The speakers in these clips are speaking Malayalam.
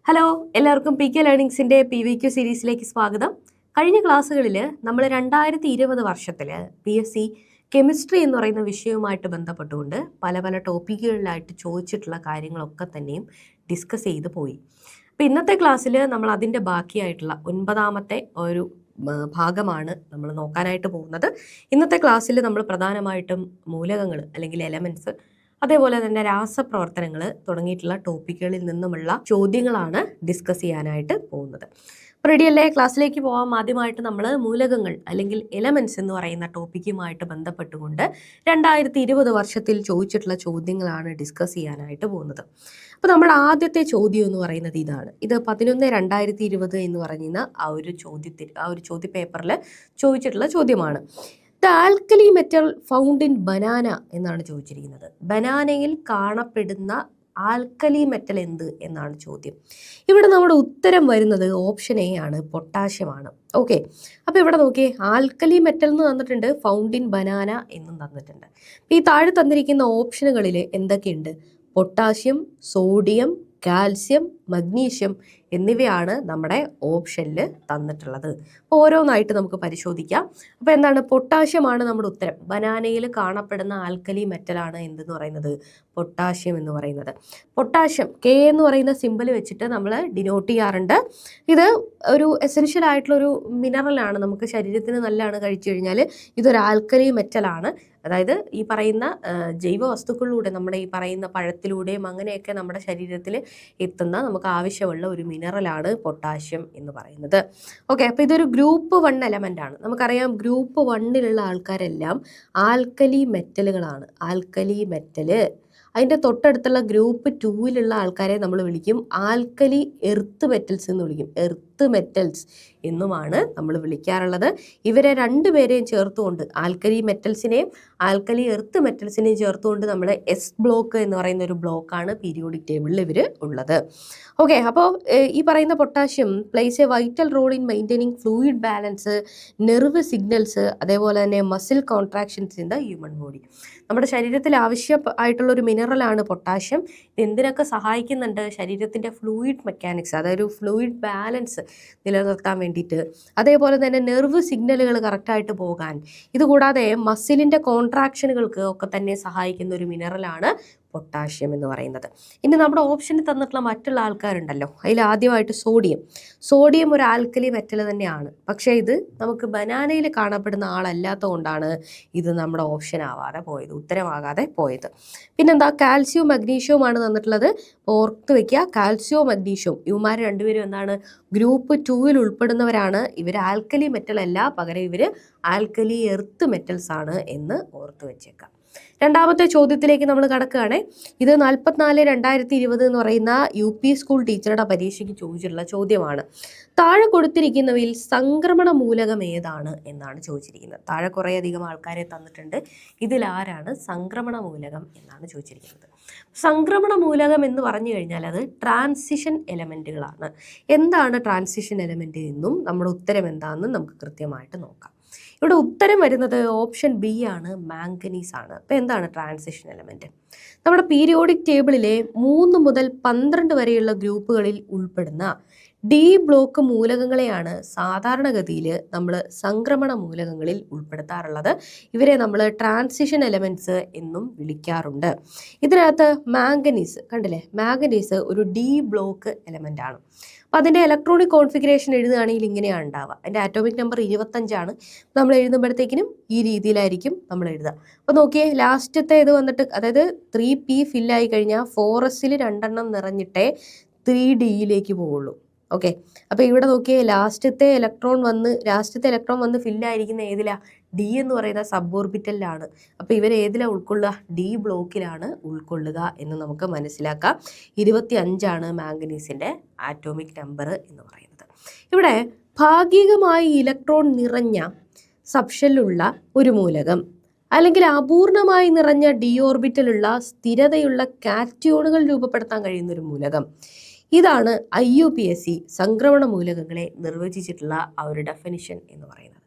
ഹലോ, എല്ലാവർക്കും പി കെ ലേണിംഗ്സിൻ്റെ PVQ സീരീസിലേക്ക് സ്വാഗതം. കഴിഞ്ഞ ക്ലാസ്സുകളിൽ നമ്മൾ 2020 വർഷത്തിൽ PSC കെമിസ്ട്രി എന്ന് പറയുന്ന വിഷയവുമായിട്ട് ബന്ധപ്പെട്ടുകൊണ്ട് പല പല ടോപ്പിക്കുകളിലായിട്ട് ചോദിച്ചിട്ടുള്ള കാര്യങ്ങളൊക്കെ തന്നെയും ഡിസ്കസ് ചെയ്ത് പോയി. അപ്പോൾ ഇന്നത്തെ ക്ലാസ്സിൽ നമ്മൾ അതിൻ്റെ ബാക്കിയായിട്ടുള്ള 9ാമത്തെ ഒരു ഭാഗമാണ് നമ്മൾ നോക്കാനായിട്ട് പോകുന്നത്. ഇന്നത്തെ ക്ലാസ്സിൽ നമ്മൾ പ്രധാനമായിട്ടും മൂലകങ്ങൾ അല്ലെങ്കിൽ എലമെൻറ്റ്സ്, അതേപോലെ തന്നെ രാസപ്രവർത്തനങ്ങൾ തുടങ്ങിയിട്ടുള്ള ടോപ്പിക്കുകളിൽ നിന്നുമുള്ള ചോദ്യങ്ങളാണ് ഡിസ്കസ് ചെയ്യാനായിട്ട് പോകുന്നത്. റെഡിയല്ലേ? ക്ലാസ്സിലേക്ക് പോകാം. ആദ്യമായിട്ട് നമ്മൾ മൂലകങ്ങൾ അല്ലെങ്കിൽ എലമെൻറ്റ്സ് എന്ന് പറയുന്ന ടോപ്പിക്കുമായിട്ട് ബന്ധപ്പെട്ടുകൊണ്ട് 2020 വർഷത്തിൽ ചോദിച്ചിട്ടുള്ള ചോദ്യങ്ങളാണ് ഡിസ്കസ് ചെയ്യാനായിട്ട് പോകുന്നത്. അപ്പോൾ നമ്മുടെ ആദ്യത്തെ ചോദ്യം എന്ന് പറയുന്നത് ഇതാണ്. ഇത് 11/2020 എന്ന് പറയുന്ന ആ ഒരു ചോദ്യ പേപ്പറിൽ ചോദിച്ചിട്ടുള്ള ചോദ്യമാണ്. The alkali metal found in banana എന്നാണ് ചോദിച്ചിരിക്കുന്നത്. ബനാനയിൽ കാണപ്പെടുന്ന ആൽക്കലി മെറ്റൽ എന്ത് എന്നാണ് ചോദ്യം. ഇവിടെ നമ്മുടെ ഉത്തരം വരുന്നത് ഓപ്ഷൻ എ ആണ്, പൊട്ടാഷ്യമാണ്. ഓക്കെ, അപ്പോൾ ഇവിടെ നോക്കിയേ, ആൽക്കലി മെറ്റൽ എന്ന് തന്നിട്ടുണ്ട്, ഫൗണ്ട് ഇൻ ബനാന എന്നും തന്നിട്ടുണ്ട്. ഈ താഴെ തന്നിരിക്കുന്ന ഓപ്ഷനുകളിൽ എന്തൊക്കെയുണ്ട്? പൊട്ടാഷ്യം, സോഡിയം, കാൽസ്യം, മഗ്നീഷ്യം എന്നിവയാണ് നമ്മുടെ ഓപ്ഷനിൽ തന്നിട്ടുള്ളത്. അപ്പോൾ ഓരോന്നായിട്ട് നമുക്ക് പരിശോധിക്കാം. അപ്പോൾ എന്താണ്? പൊട്ടാഷ്യമാണ് നമ്മുടെ ഉത്തരം. ബനാനയിൽ കാണപ്പെടുന്ന ആൽക്കലി മെറ്റലാണ് എന്തെന്ന് പറയുന്നത്? പൊട്ടാഷ്യം എന്ന് പറയുന്നത്. പൊട്ടാഷ്യം K എന്ന് പറയുന്ന സിമ്പിൾ വെച്ചിട്ട് നമ്മൾ ഡിനോട്ട് ചെയ്യാറുണ്ട്. ഇത് ഒരു എസെൻഷ്യൽ ആയിട്ടുള്ളൊരു മിനറലാണ്. നമുക്ക് ശരീരത്തിന് നല്ലതാണ്. കഴിച്ചു കഴിഞ്ഞാൽ ഇതൊരു ആൽക്കലി മെറ്റലാണ്. അതായത് ഈ പറയുന്ന ജൈവ വസ്തുക്കളിലൂടെ, നമ്മുടെ ഈ പറയുന്ന പഴത്തിലൂടെയും അങ്ങനെയൊക്കെ നമ്മുടെ ശരീരത്തിൽ എത്തുന്ന നമുക്ക് ആവശ്യമുള്ള ഒരു മിനറലാണ് പൊട്ടാഷ്യം എന്ന് പറയുന്നത്. ഓക്കെ, അപ്പോൾ ഇതൊരു ഗ്രൂപ്പ് 1 എലമെൻ്റ് ആണ്. നമുക്കറിയാം, ഗ്രൂപ്പ് 1 ആൾക്കാരെല്ലാം ആൽക്കലി മെറ്റലുകളാണ്. Alkali metal. അതിൻ്റെ തൊട്ടടുത്തുള്ള ഗ്രൂപ്പ് 2 ആൾക്കാരെ നമ്മൾ വിളിക്കും ആൽക്കലി എർത്ത് മെറ്റൽസ് എന്ന് വിളിക്കും. എർത്ത് മെറ്റൽസ് എന്നുമാണ് നമ്മൾ വിളിക്കാറുള്ളത്. ഇവരെ രണ്ടുപേരെയും ചേർത്തുകൊണ്ട്, ആൽക്കലി മെറ്റൽസിനെയും ആൽക്കലി എർത്ത് മെറ്റൽസിനെയും ചേർത്തുകൊണ്ട് നമ്മൾ എസ് ബ്ലോക്ക് എന്ന് പറയുന്ന ഒരു ബ്ലോക്കാണ് പീരിയോഡിക് ടേബിളിൽ ഇവർ ഉള്ളത്. ഓക്കെ, അപ്പോൾ ഈ പറയുന്ന potassium plays a vital role in maintaining fluid balance, nerve signals, അതേപോലെ തന്നെ muscle contractions in the human body. നമ്മുടെ ശരീരത്തിൽ ആവശ്യമായിട്ടുള്ളൊരു മിനറലാണ് പൊട്ടാഷ്യം. എന്തിനൊക്കെ സഹായിക്കുന്നുണ്ട്? ശരീരത്തിൻ്റെ ഫ്ലൂയിഡ് മെക്കാനിക്സ്, അതായത് ഫ്ലൂയിഡ് ബാലൻസ് നിലനിർത്താൻ വേണ്ടിയിട്ട്, അതേപോലെ തന്നെ നെർവ് സിഗ്നലുകൾ കറക്റ്റായിട്ട് പോകാൻ, ഇതുകൂടാതെ മസിലിൻ്റെ കോൺട്രാക്ഷനുകൾക്ക് ഒക്കെ തന്നെ സഹായിക്കുന്ന ഒരു മിനറലാണ് പൊട്ടാഷ്യം എന്ന് പറയുന്നത്. ഇനി നമ്മുടെ ഓപ്ഷനിൽ തന്നിട്ടുള്ള മറ്റുള്ള ആൾക്കാരുണ്ടല്ലോ, അതിൽ ആദ്യമായിട്ട് സോഡിയം ഒരു ആൽക്കലി മെറ്റൽ തന്നെയാണ്. പക്ഷേ ഇത് നമുക്ക് ബനാനയിൽ കാണപ്പെടുന്ന ആളല്ലാത്തത് കൊണ്ടാണ് ഇത് നമ്മുടെ ഓപ്ഷൻ ആവാതെ പോയത്, ഉത്തരമാകാതെ പോയത്. പിന്നെന്താ? കാൽസ്യവും മഗ്നീഷ്യവുമാണ് തന്നിട്ടുള്ളത്. ഓർത്ത് വെക്കുക, കാൽസ്യവും മഗ്നീഷ്യവും ഇവന്മാർ രണ്ടുപേരും എന്താണ്? ഗ്രൂപ്പ് 2 ഉൾപ്പെടുന്നവരാണ്. ഇവർ ആൽക്കലി മെറ്റൽ അല്ല, പകരം ഇവർ ആൽക്കലി എർത്ത് മെറ്റൽസ് ആണ് എന്ന് ഓർത്ത് വെച്ചേക്കാം. രണ്ടാമത്തെ ചോദ്യത്തിലേക്ക് നമ്മൾ കടക്കുകയാണ്. ഇത് 44/2020 എന്ന് പറയുന്ന UP സ്കൂൾ ടീച്ചറുടെ പരീക്ഷയ്ക്ക് ചോദിച്ചിട്ടുള്ള ചോദ്യമാണ്. താഴെ കൊടുത്തിരിക്കുന്നവയിൽ സംക്രമണ മൂലകം ഏതാണ് എന്നാണ് ചോദിച്ചിരിക്കുന്നത്. താഴെ കുറേയധികം ആൾക്കാരെ തന്നിട്ടുണ്ട്. ഇതിലാരാണ് സംക്രമണ മൂലകം എന്നാണ് ചോദിച്ചിരിക്കുന്നത്. സംക്രമണ മൂലകം എന്ന് പറഞ്ഞു കഴിഞ്ഞാൽ അത് ട്രാൻസിഷൻ എലമെൻറ്റുകളാണ്. എന്താണ് ട്രാൻസിഷൻ എലമെൻറ്റ് എന്നും നമ്മുടെ ഉത്തരം എന്താണെന്നും നമുക്ക് കൃത്യമായിട്ട് നോക്കാം. ഇവിടെ ഉത്തരം വരുന്നത് ഓപ്ഷൻ ബി ആണ്, മാംഗനീസ് ആണ്. അപ്പോൾ എന്താണ് ട്രാൻസിഷൻ എലമെൻറ്റ്? നമ്മുടെ പീരിയോഡിക് ടേബിളിലെ 3 മുതൽ 12 വരെയുള്ള ഗ്രൂപ്പുകളിൽ ഉൾപ്പെടുന്ന D ബ്ലോക്ക് മൂലകങ്ങളെയാണ് സാധാരണഗതിയിൽ നമ്മൾ സംക്രമണ മൂലകങ്ങളിൽ ഉൾപ്പെടുത്താറുള്ളത്. ഇവരെ നമ്മൾ ട്രാൻസിഷൻ എലമെൻറ്റ്സ് എന്നും വിളിക്കാറുണ്ട്. ഇതിനകത്ത് മാംഗനീസ് കണ്ടില്ലേ, മാംഗനീസ് ഒരു D ബ്ലോക്ക് എലമെൻ്റ് ആണ്. അപ്പോൾ അതിൻ്റെ ഇലക്ട്രോണിക് കോൺഫിഗറേഷൻ എഴുതുകയാണെങ്കിൽ ഇങ്ങനെയാണ് ഉണ്ടാവുക. അതിൻ്റെ ആറ്റോമിക് നമ്പർ 25 നമ്മൾ എഴുതുമ്പോഴത്തേക്കിനും ഈ രീതിയിലായിരിക്കും നമ്മൾ എഴുതുക. അപ്പോൾ നോക്കിയേ, ലാസ്റ്റത്തെ ഇത് വന്നിട്ട്, അതായത് 3p ഫില്ലായി കഴിഞ്ഞാൽ 4s 2 നിറഞ്ഞിട്ടേ 3d പോവുള്ളൂ. ഓക്കെ, അപ്പോൾ ഇവിടെ നോക്കിയേ, ലാസ്റ്റത്തെ ഇലക്ട്രോൺ വന്ന് ഫില്ലായിരിക്കുന്ന ഏതിലാ? D എന്ന് പറയുന്ന സബ് ഓർബിറ്റലിലാണ്. അപ്പോൾ ഇവർ ഏതിലാണ് ഉൾക്കൊള്ളുക? D ബ്ലോക്കിലാണ് ഉൾക്കൊള്ളുക എന്ന് നമുക്ക് മനസ്സിലാക്കാം. 25 മാംഗനീസിൻ്റെ ആറ്റോമിക് നമ്പർ എന്ന് പറയുന്നത്. ഇവിടെ ഭാഗികമായി ഇലക്ട്രോൺ നിറഞ്ഞ സബ്ഷെല്ലുള്ള ഒരു മൂലകം, അല്ലെങ്കിൽ അപൂർണമായി നിറഞ്ഞ D ഓർബിറ്റലുള്ള സ്ഥിരതയുള്ള കാറ്റയോണുകൾ രൂപപ്പെടുത്താൻ കഴിയുന്ന ഒരു മൂലകം, ഇതാണ് IUPAC സംക്രമണ മൂലകങ്ങളെ നിർവചിച്ചിട്ടുള്ള ആ ഒരു ഡെഫിനിഷൻ എന്ന് പറയുന്നത്.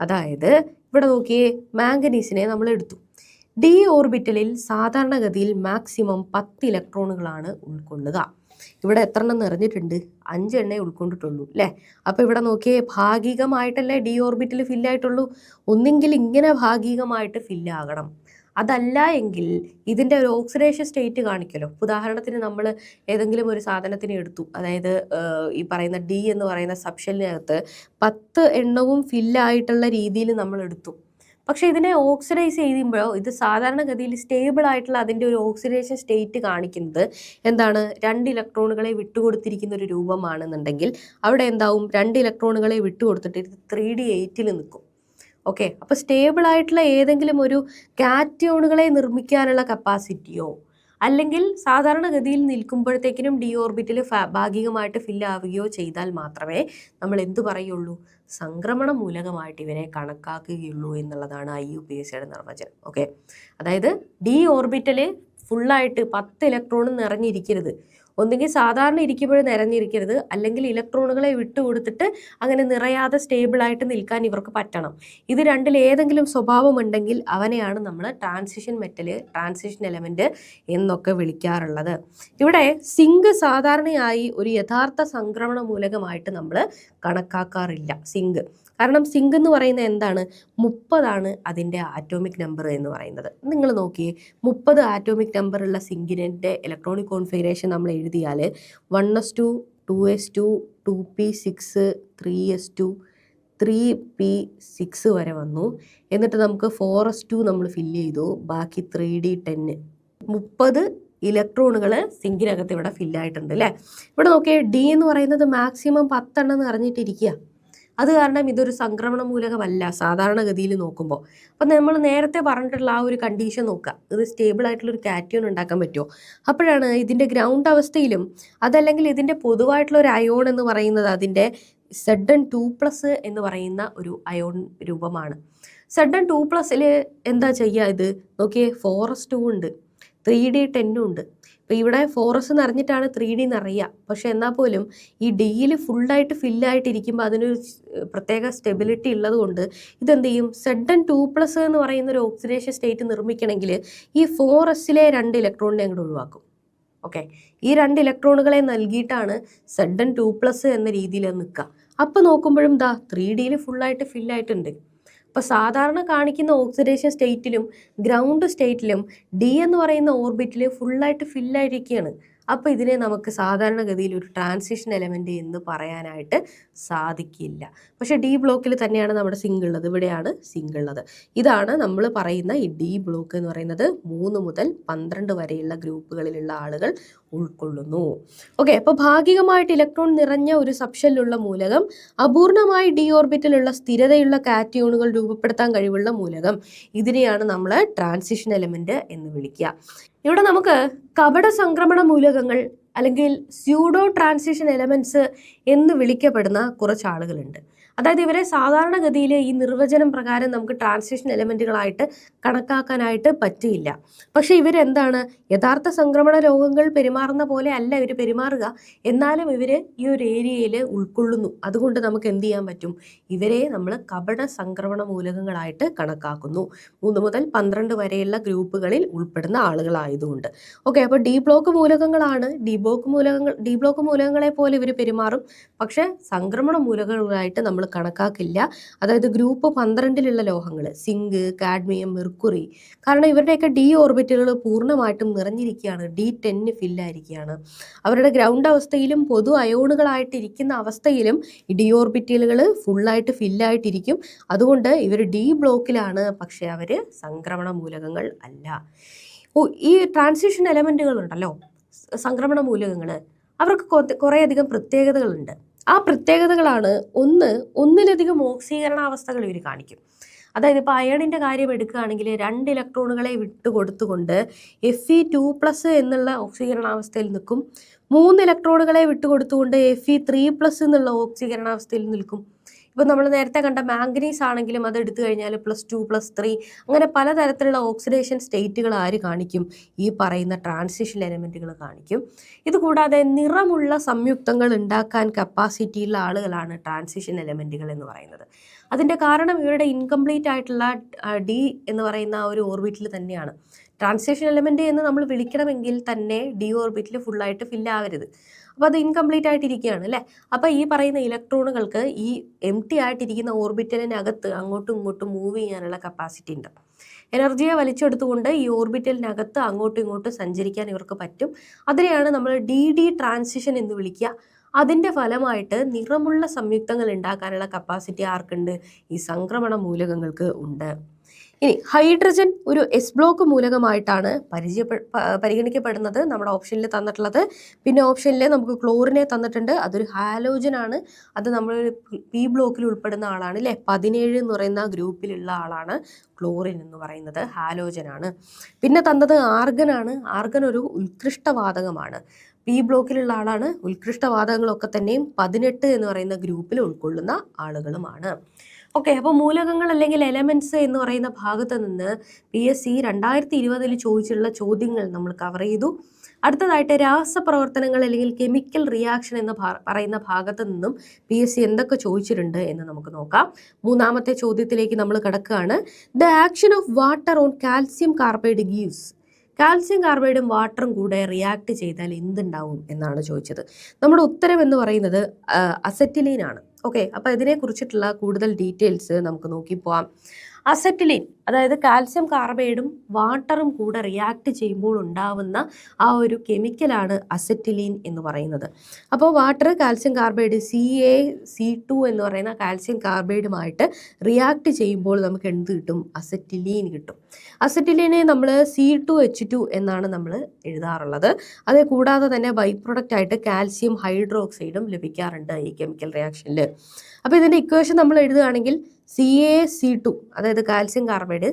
അതായത് ഇവിടെ നോക്കിയേ, മാംഗനീസിനെ നമ്മൾ എടുത്തു. D ഓർബിറ്റലിൽ സാധാരണഗതിയിൽ മാക്സിമം 10 ഇലക്ട്രോണുകളാണ് ഉൾക്കൊള്ളുക. ഇവിടെ എത്ര എണ്ണം നിറഞ്ഞിട്ടുണ്ട്? 5 എണ്ണേ ഉൾക്കൊണ്ടിട്ടുള്ളൂ അല്ലേ? അപ്പോൾ ഇവിടെ നോക്കിയേ, ഭാഗികമായിട്ടല്ലേ ഡി ഓർബിറ്റൽ ഫില്ലായിട്ടുള്ളൂ. ഒന്നെങ്കിൽ ഇങ്ങനെ ഭാഗികമായിട്ട് ഫില്ലാകണം, അതല്ല എങ്കിൽ ഇതിൻ്റെ ഒരു ഓക്സിഡേഷൻ സ്റ്റേറ്റ് കാണിക്കുമല്ലോ. ഉദാഹരണത്തിന് നമ്മൾ ഏതെങ്കിലും ഒരു സാധനത്തിന് എടുത്തു, അതായത് ഈ പറയുന്ന ഡി എന്ന് പറയുന്ന സബ്ഷെല്ലിനകത്ത് 10 എണ്ണവും ഫില്ലായിട്ടുള്ള രീതിയിൽ നമ്മൾ എടുത്തു. പക്ഷേ ഇതിനെ ഓക്സിഡൈസ് ചെയ്യുമ്പോഴോ ഇത് സാധാരണഗതിയിൽ സ്റ്റേബിൾ ആയിട്ടുള്ള അതിൻ്റെ ഒരു ഓക്സിഡേഷൻ സ്റ്റേറ്റ് കാണിക്കുന്നത് എന്താണ്? 2 ഇലക്ട്രോണുകളെ വിട്ടുകൊടുത്തിരിക്കുന്ന ഒരു രൂപമാണെന്നുണ്ടെങ്കിൽ അവിടെ എന്താവും? 2 ഇലക്ട്രോണുകളെ വിട്ടുകൊടുത്തിട്ട് ഇത് 3d8ൽ നിൽക്കും. ഓക്കെ, അപ്പോൾ സ്റ്റേബിൾ ആയിട്ടുള്ള ഏതെങ്കിലും ഒരു കാറ്റയോണുകളെ നിർമ്മിക്കാനുള്ള കപ്പാസിറ്റിയോ അല്ലെങ്കിൽ സാധാരണഗതിയിൽ നിൽക്കുമ്പോഴത്തേക്കിനും ഡി ഓർബിറ്റിൽ ഭാഗികമായിട്ട് ഫില്ലാവുകയോ ചെയ്താൽ മാത്രമേ നമ്മൾ എന്തു പറയുള്ളൂ? സംക്രമണ മൂലകമായിട്ട് ഇവരെ കണക്കാക്കുകയുള്ളൂ എന്നുള്ളതാണ് IUPACയുടെ നിർവചനം. ഓക്കെ, അതായത് ഡി ഓർബിറ്റൽ ഫുള്ളായിട്ട് 10 ഇലക്ട്രോൺ നിറഞ്ഞിരിക്കരുത്. ഒന്നുകിൽ സാധാരണ ഇരിക്കുമ്പോൾ നിറഞ്ഞിരിക്കരുത്, അല്ലെങ്കിൽ ഇലക്ട്രോണുകളെ വിട്ടുകൊടുത്തിട്ട് അങ്ങനെ നിറയാതെ സ്റ്റേബിളായിട്ട് നിൽക്കാൻ ഇവർക്ക് പറ്റണം. ഇത് രണ്ടിൽ ഏതെങ്കിലും സ്വഭാവമുണ്ടെങ്കിൽ അവനെയാണ് നമ്മൾ ട്രാൻസിഷൻ മെറ്റൽ, ട്രാൻസിഷൻ എലമെൻറ്റ് എന്നൊക്കെ വിളിക്കാറുള്ളത്. ഇവിടെ സിങ്ക് സാധാരണയായി ഒരു യഥാർത്ഥ സംക്രമണ മൂലകമായിട്ട് നമ്മൾ കണക്കാക്കാറില്ല. സിങ്ക് കാരണം സിങ്ക് എന്ന് പറയുന്നത് എന്താണ്? 30 അതിൻ്റെ ആറ്റോമിക് നമ്പർ എന്ന് പറയുന്നത്. നിങ്ങൾ നോക്കിയേ, 30 ആറ്റോമിക് നമ്പറുള്ള സിങ്കിൻ്റെ ഇലക്ട്രോണിക് കോൺഫിഗറേഷൻ നമ്മൾ എഴുതിയാൽ 1s2, 2s2, 2p6, 3s2, 3p6 വരെ വന്നു. എന്നിട്ട് നമുക്ക് 4s2 നമ്മൾ ഫില്ല് ചെയ്തു, ബാക്കി 3d10. 30 ഇലക്ട്രോണുകൾ സിങ്കിനകത്ത് ഇവിടെ ഫില്ലായിട്ടുണ്ട് അല്ലേ? ഇവിടെ നോക്കിയേ, ഡി എന്ന് പറയുന്നത് മാക്സിമം 10 എണ്ണം നിറഞ്ഞിട്ടിരിക്കുക. അത് കാരണം ഇതൊരു സംക്രമണ മൂലകമല്ല സാധാരണഗതിയിൽ നോക്കുമ്പോൾ. അപ്പം നമ്മൾ നേരത്തെ പറഞ്ഞിട്ടുള്ള ആ ഒരു കണ്ടീഷൻ നോക്കുക, ഇത് സ്റ്റേബിൾ ആയിട്ടുള്ളൊരു കാറ്റയോൺ ഉണ്ടാക്കാൻ പറ്റുമോ? അപ്പോഴാണ് ഇതിൻ്റെ ഗ്രൗണ്ട് അവസ്ഥയിലും അതല്ലെങ്കിൽ ഇതിൻ്റെ പൊതുവായിട്ടുള്ള ഒരു അയോൺ എന്ന് പറയുന്നത് അതിൻ്റെ Zn2+ എന്ന് പറയുന്ന ഒരു അയോൺ രൂപമാണ്. Zn2+ൽ എന്താ ചെയ്യുക? ഇത് നോക്കിയേ, 4s2 ഉണ്ട്, 3d10 ഉണ്ട്. അപ്പോൾ ഇവിടെ 4s നിറഞ്ഞിട്ടാണ് 3d നിറയുക. പക്ഷെ എന്നാൽ പോലും ഈ ഡിയിൽ ഫുള്ളായിട്ട് ഫില്ലായിട്ടിരിക്കുമ്പോൾ അതിനൊരു പ്രത്യേക സ്റ്റെബിലിറ്റി ഉള്ളത് കൊണ്ട് ഇതെന്ത് ചെയ്യും? Zn2+ എന്ന് പറയുന്ന ഒരു ഓക്സിഡേഷൻ സ്റ്റേറ്റ് നിർമ്മിക്കണമെങ്കിൽ ഈ 4sലെ 2 ഇലക്ട്രോണിനെ അങ്ങോട്ട് ഒഴിവാക്കും. ഓക്കെ, ഈ 2 ഇലക്ട്രോണുകളെ നൽകിയിട്ടാണ് Zn2+ എന്ന രീതിയിൽ നിൽക്കുക. അപ്പോൾ നോക്കുമ്പോഴും 3dയിൽ ഫുള്ളായിട്ട് ഫില്ലായിട്ടുണ്ട്. അപ്പോൾ സാധാരണ കാണിക്കുന്ന ഓക്സിഡേഷൻ സ്റ്റേറ്റിലും ഗ്രൗണ്ട് സ്റ്റേറ്റിലും ഡി എന്ന് പറയുന്ന ഓർബിറ്റിൽ ഫുള്ളായിട്ട് ഫില്ലായിരിക്കുകയാണ്. അപ്പോൾ ഇതിനെ നമുക്ക് സാധാരണഗതിയിൽ ഒരു ട്രാൻസിഷൻ എലമെൻറ്റ് എന്ന് പറയാനായിട്ട് സാധിക്കില്ല. പക്ഷേ ഡി ബ്ലോക്കിൽ തന്നെയാണ് നമ്മുടെ സിങ്ക് ഉള്ളത്. ഇവിടെയാണ് സിങ്ക് ഉള്ളത്. ഇതാണ് നമ്മൾ പറയുന്ന ഈ ഡി ബ്ലോക്ക് എന്ന് പറയുന്നത്. 3 മുതൽ 12 വരെയുള്ള ഗ്രൂപ്പുകളിലുള്ള ആളുകൾ ഉൾക്കൊള്ളുന്നു. ഓക്കെ, അപ്പോൾ ഭാഗികമായിട്ട് ഇലക്ട്രോൺ നിറഞ്ഞ ഒരു സബ്ഷെല്ലുള്ള മൂലകം, അപൂർണമായി ഡി ഓർബിറ്റിലുള്ള സ്ഥിരതയുള്ള കാറ്റയോണുകൾ രൂപപ്പെടുത്താൻ കഴിവുള്ള മൂലകം, ഇതിനെയാണ് നമ്മൾ ട്രാൻസിഷൻ എലമെൻറ്റ് എന്ന് വിളിക്കുക. ഇവിടെ നമുക്ക് കപട സംക്രമണ മൂലകങ്ങൾ അല്ലെങ്കിൽ സ്യൂഡോ ട്രാൻസിഷൻ എലമെൻറ്റ്സ് എന്ന് വിളിക്കപ്പെടുന്ന കുറച്ച് ആളുകളുണ്ട്. അതായത് ഇവരെ സാധാരണഗതിയിൽ ഈ നിർവചനം പ്രകാരം നമുക്ക് ട്രാൻസിഷൻ എലമെൻറ്റുകളായിട്ട് കണക്കാക്കാനായിട്ട് പറ്റില്ല. പക്ഷേ ഇവരെന്താണ്? യഥാർത്ഥ സംക്രമണ രോഗങ്ങൾ പെരുമാറുന്ന പോലെ അല്ല ഇവർ പെരുമാറുക, എന്നാലും ഇവർ ഈ ഒരു ഏരിയയിൽ ഉൾക്കൊള്ളുന്നു. അതുകൊണ്ട് നമുക്ക് എന്ത് ചെയ്യാൻ പറ്റും? ഇവരെ നമ്മൾ കപട സംക്രമണ മൂലകങ്ങളായിട്ട് കണക്കാക്കുന്നു. 3 മുതൽ 12 വരെയുള്ള ഗ്രൂപ്പുകളിൽ ഉൾപ്പെടുന്ന ആളുകളായതുകൊണ്ട്. ഓക്കെ, അപ്പോൾ ഡി ബ്ലോക്ക് മൂലകങ്ങളാണ്. ഡി ബ്ലോക്ക് മൂലകങ്ങളെ പോലെ ഇവർ പെരുമാറും, പക്ഷേ സംക്രമണ മൂലകങ്ങളായിട്ട് നമ്മൾ കണക്കാക്കില്ല. അതായത് ഗ്രൂപ്പ് 12ലുള്ള ലോഹങ്ങൾ, സിങ്ക്, കാഡ്മിയം, മെർക്കുറി, കാരണം ഇവരുടെയൊക്കെ ഡി ഓർബിറ്റുകൾ പൂർണ്ണമായിട്ടും നിറഞ്ഞിരിക്കുകയാണ്, D10 ഫില്ലായിരിക്കുകയാണ്. അവരുടെ ഗ്രൗണ്ട് അവസ്ഥയിലും പൊതു അയോണുകളായിട്ടിരിക്കുന്ന അവസ്ഥയിലും ഈ ഡി ഓർബിറ്റലുകൾ ഫുള്ളായിട്ട് ഫില്ലായിട്ടിരിക്കും. അതുകൊണ്ട് ഇവർ ഡി ബ്ലോക്കിലാണ്, പക്ഷേ അവർ സംക്രമണ മൂലകങ്ങൾ അല്ല. ഈ ട്രാൻസിഷൻ എലമെൻറ്റുകൾ ഉണ്ടല്ലോ, സംക്രമണ മൂലകങ്ങൾ, അവർക്ക് കുറേയധികം പ്രത്യേകതകളുണ്ട്. ആ പ്രത്യേകതകളാണ് ഒന്നിലധികം ഓക്സീകരണാവസ്ഥകൾ ഇവർ കാണിക്കും. അതായത് ഇപ്പോൾ അയണിൻ്റെ കാര്യം എടുക്കുകയാണെങ്കിൽ 2 ഇലക്ട്രോണുകളെ വിട്ടുകൊടുത്തുകൊണ്ട് Fe2+ എന്നുള്ള ഓക്സീകരണാവസ്ഥയിൽ നിൽക്കും. 3 ഇലക്ട്രോണുകളെ വിട്ടുകൊടുത്തുകൊണ്ട് Fe3+ എന്നുള്ള ഓക്സീകരണാവസ്ഥയിൽ നിൽക്കും. ഇപ്പോൾ നമ്മൾ നേരത്തെ കണ്ട മാംഗനീസ് ആണെങ്കിലും അത് എടുത്തു കഴിഞ്ഞാൽ +2 +3 അങ്ങനെ പലതരത്തിലുള്ള ഓക്സിഡേഷൻ സ്റ്റേറ്റുകൾ ആര് കാണിക്കും? ഈ പറയുന്ന ട്രാൻസിഷൻ എലമെൻറ്റുകൾ കാണിക്കും. ഇതുകൂടാതെ നിറമുള്ള സംയുക്തങ്ങൾ ഉണ്ടാക്കാൻ കപ്പാസിറ്റിയുള്ള ആളുകളാണ് ട്രാൻസിഷൻ എലമെൻറ്റുകൾ എന്ന് പറയുന്നത്. അതിൻ്റെ കാരണം ഇവരുടെ ഇൻകംപ്ലീറ്റ് ആയിട്ടുള്ള ഡി എന്ന് പറയുന്ന ഒരു ഓർബിറ്റിൽ തന്നെയാണ്. ട്രാൻസിഷൻ എലമെൻറ്റ് എന്ന് നമ്മൾ വിളിക്കണമെങ്കിൽ തന്നെ ഡി ഓർബിറ്റിൽ ഫുള്ളായിട്ട് ഫില്ലാവരുത്. അപ്പോൾ അത് ഇൻകംപ്ലീറ്റ് ആയിട്ടിരിക്കുകയാണ് അല്ലേ. അപ്പോൾ ഈ പറയുന്ന ഇലക്ട്രോണുകൾക്ക് ഈ എംപ്റ്റി ആയിട്ടിരിക്കുന്ന ഓർബിറ്റലിനകത്ത് അങ്ങോട്ടും ഇങ്ങോട്ടും മൂവ് ചെയ്യാനുള്ള കപ്പാസിറ്റി ഉണ്ട്. എനർജിയെ വലിച്ചെടുത്തുകൊണ്ട് ഈ ഓർബിറ്റലിനകത്ത് അങ്ങോട്ടും ഇങ്ങോട്ടും സഞ്ചരിക്കാൻ ഇവർക്ക് പറ്റും. അതിനെയാണ് നമ്മൾ ഡി ട്രാൻസിഷൻ എന്ന് വിളിക്കുക. അതിൻ്റെ ഫലമായിട്ട് നിറമുള്ള സംയുക്തങ്ങൾ ഉണ്ടാക്കാനുള്ള കപ്പാസിറ്റി ആർക്കുണ്ട്? ഈ സംക്രമണ മൂലകങ്ങൾക്ക് ഉണ്ട്. ഇനി ഹൈഡ്രജൻ ഒരു എസ് ബ്ലോക്ക് മൂലകമായിട്ടാണ് പരിഗണിക്കപ്പെടുന്നത് നമ്മുടെ ഓപ്ഷനിൽ തന്നിട്ടുള്ളത്. പിന്നെ ഓപ്ഷനിൽ നമുക്ക് ക്ലോറിനെ തന്നിട്ടുണ്ട്, അതൊരു ഹാലോജൻ ആണ്. അത് നമ്മളൊരു പി ബ്ലോക്കിൽ ഉൾപ്പെടുന്ന ആളാണ് അല്ലേ. 17 എന്ന് പറയുന്ന ഗ്രൂപ്പിലുള്ള ആളാണ് ക്ലോറിൻ എന്ന് പറയുന്നത്, ഹാലോജൻ ആണ്. പിന്നെ തന്നത് ആർഗൻ ആണ്. ആർഗൻ ഒരു ഉത്കൃഷ്ടവാതകമാണ്, പി ബ്ലോക്കിലുള്ള ആളാണ്. ഉത്കൃഷ്ടവാതകങ്ങളൊക്കെ തന്നെയും 18 എന്ന് പറയുന്ന ഗ്രൂപ്പിൽ ഉൾക്കൊള്ളുന്ന ആളുകളുമാണ്. ഓക്കെ, അപ്പോൾ മൂലകങ്ങൾ അല്ലെങ്കിൽ എലമെന്റ്സ് എന്ന് പറയുന്ന ഭാഗത്ത് നിന്ന് PSC 2020 ചോദിച്ചിട്ടുള്ള ചോദ്യങ്ങൾ നമ്മൾ കവർ ചെയ്തു. അടുത്തതായിട്ട് രാസപ്രവർത്തനങ്ങൾ അല്ലെങ്കിൽ കെമിക്കൽ റിയാക്ഷൻ എന്ന് പറയുന്ന ഭാഗത്ത് നിന്നും PSC എന്തൊക്കെ ചോദിച്ചിട്ടുണ്ട് എന്ന് നമുക്ക് നോക്കാം. മൂന്നാമത്തെ ചോദ്യത്തിലേക്ക് നമ്മൾ കടക്കുകയാണ്. The action of water on calcium carbide gives. Calcium കാർബൈഡും വാട്ടറും കൂടെ റിയാക്ട് ചെയ്താൽ എന്തുണ്ടാവും എന്നാണ് ചോദിച്ചത്. നമ്മുടെ ഉത്തരം എന്ന് പറയുന്നത് അസറ്റിലീൻ ആണ്. ഓക്കെ, അപ്പോൾ ഇതിനെക്കുറിച്ചിട്ടുള്ള കൂടുതൽ ഡീറ്റെയിൽസ് നമുക്ക് നോക്കിപ്പോവാം. അസറ്റിലീൻ അതായത് കാൽസ്യം കാർബൈഡും വാട്ടറും കൂടെ റിയാക്ട് ചെയ്യുമ്പോൾ ഉണ്ടാവുന്ന ആ ഒരു കെമിക്കലാണ് അസറ്റിലീൻ എന്ന് പറയുന്നത്. അപ്പോൾ വാട്ടർ കാൽസ്യം കാർബൈഡ് CaC2 എന്ന് പറയുന്ന കാൽസ്യം കാർബൈഡുമായിട്ട് റിയാക്ട് ചെയ്യുമ്പോൾ നമുക്ക് എന്ത് കിട്ടും? അസറ്റിലീൻ കിട്ടും. അസറ്റിലീനെ നമ്മൾ C2H2 എന്നാണ് നമ്മൾ എഴുതാറുള്ളത്. അതേ കൂടാതെ തന്നെ ബൈ പ്രൊഡക്റ്റ് ആയിട്ട് കാൽസ്യം ഹൈഡ്രോക്സൈഡും ലഭിക്കാറുണ്ട് ഈ കെമിക്കൽ റിയാക്ഷനിൽ. അപ്പോൾ ഇതിൻ്റെ ഇക്വേഷൻ നമ്മൾ എഴുതുകയാണെങ്കിൽ CaC2 അതായത് കാൽസ്യം കാർബൈഡ്,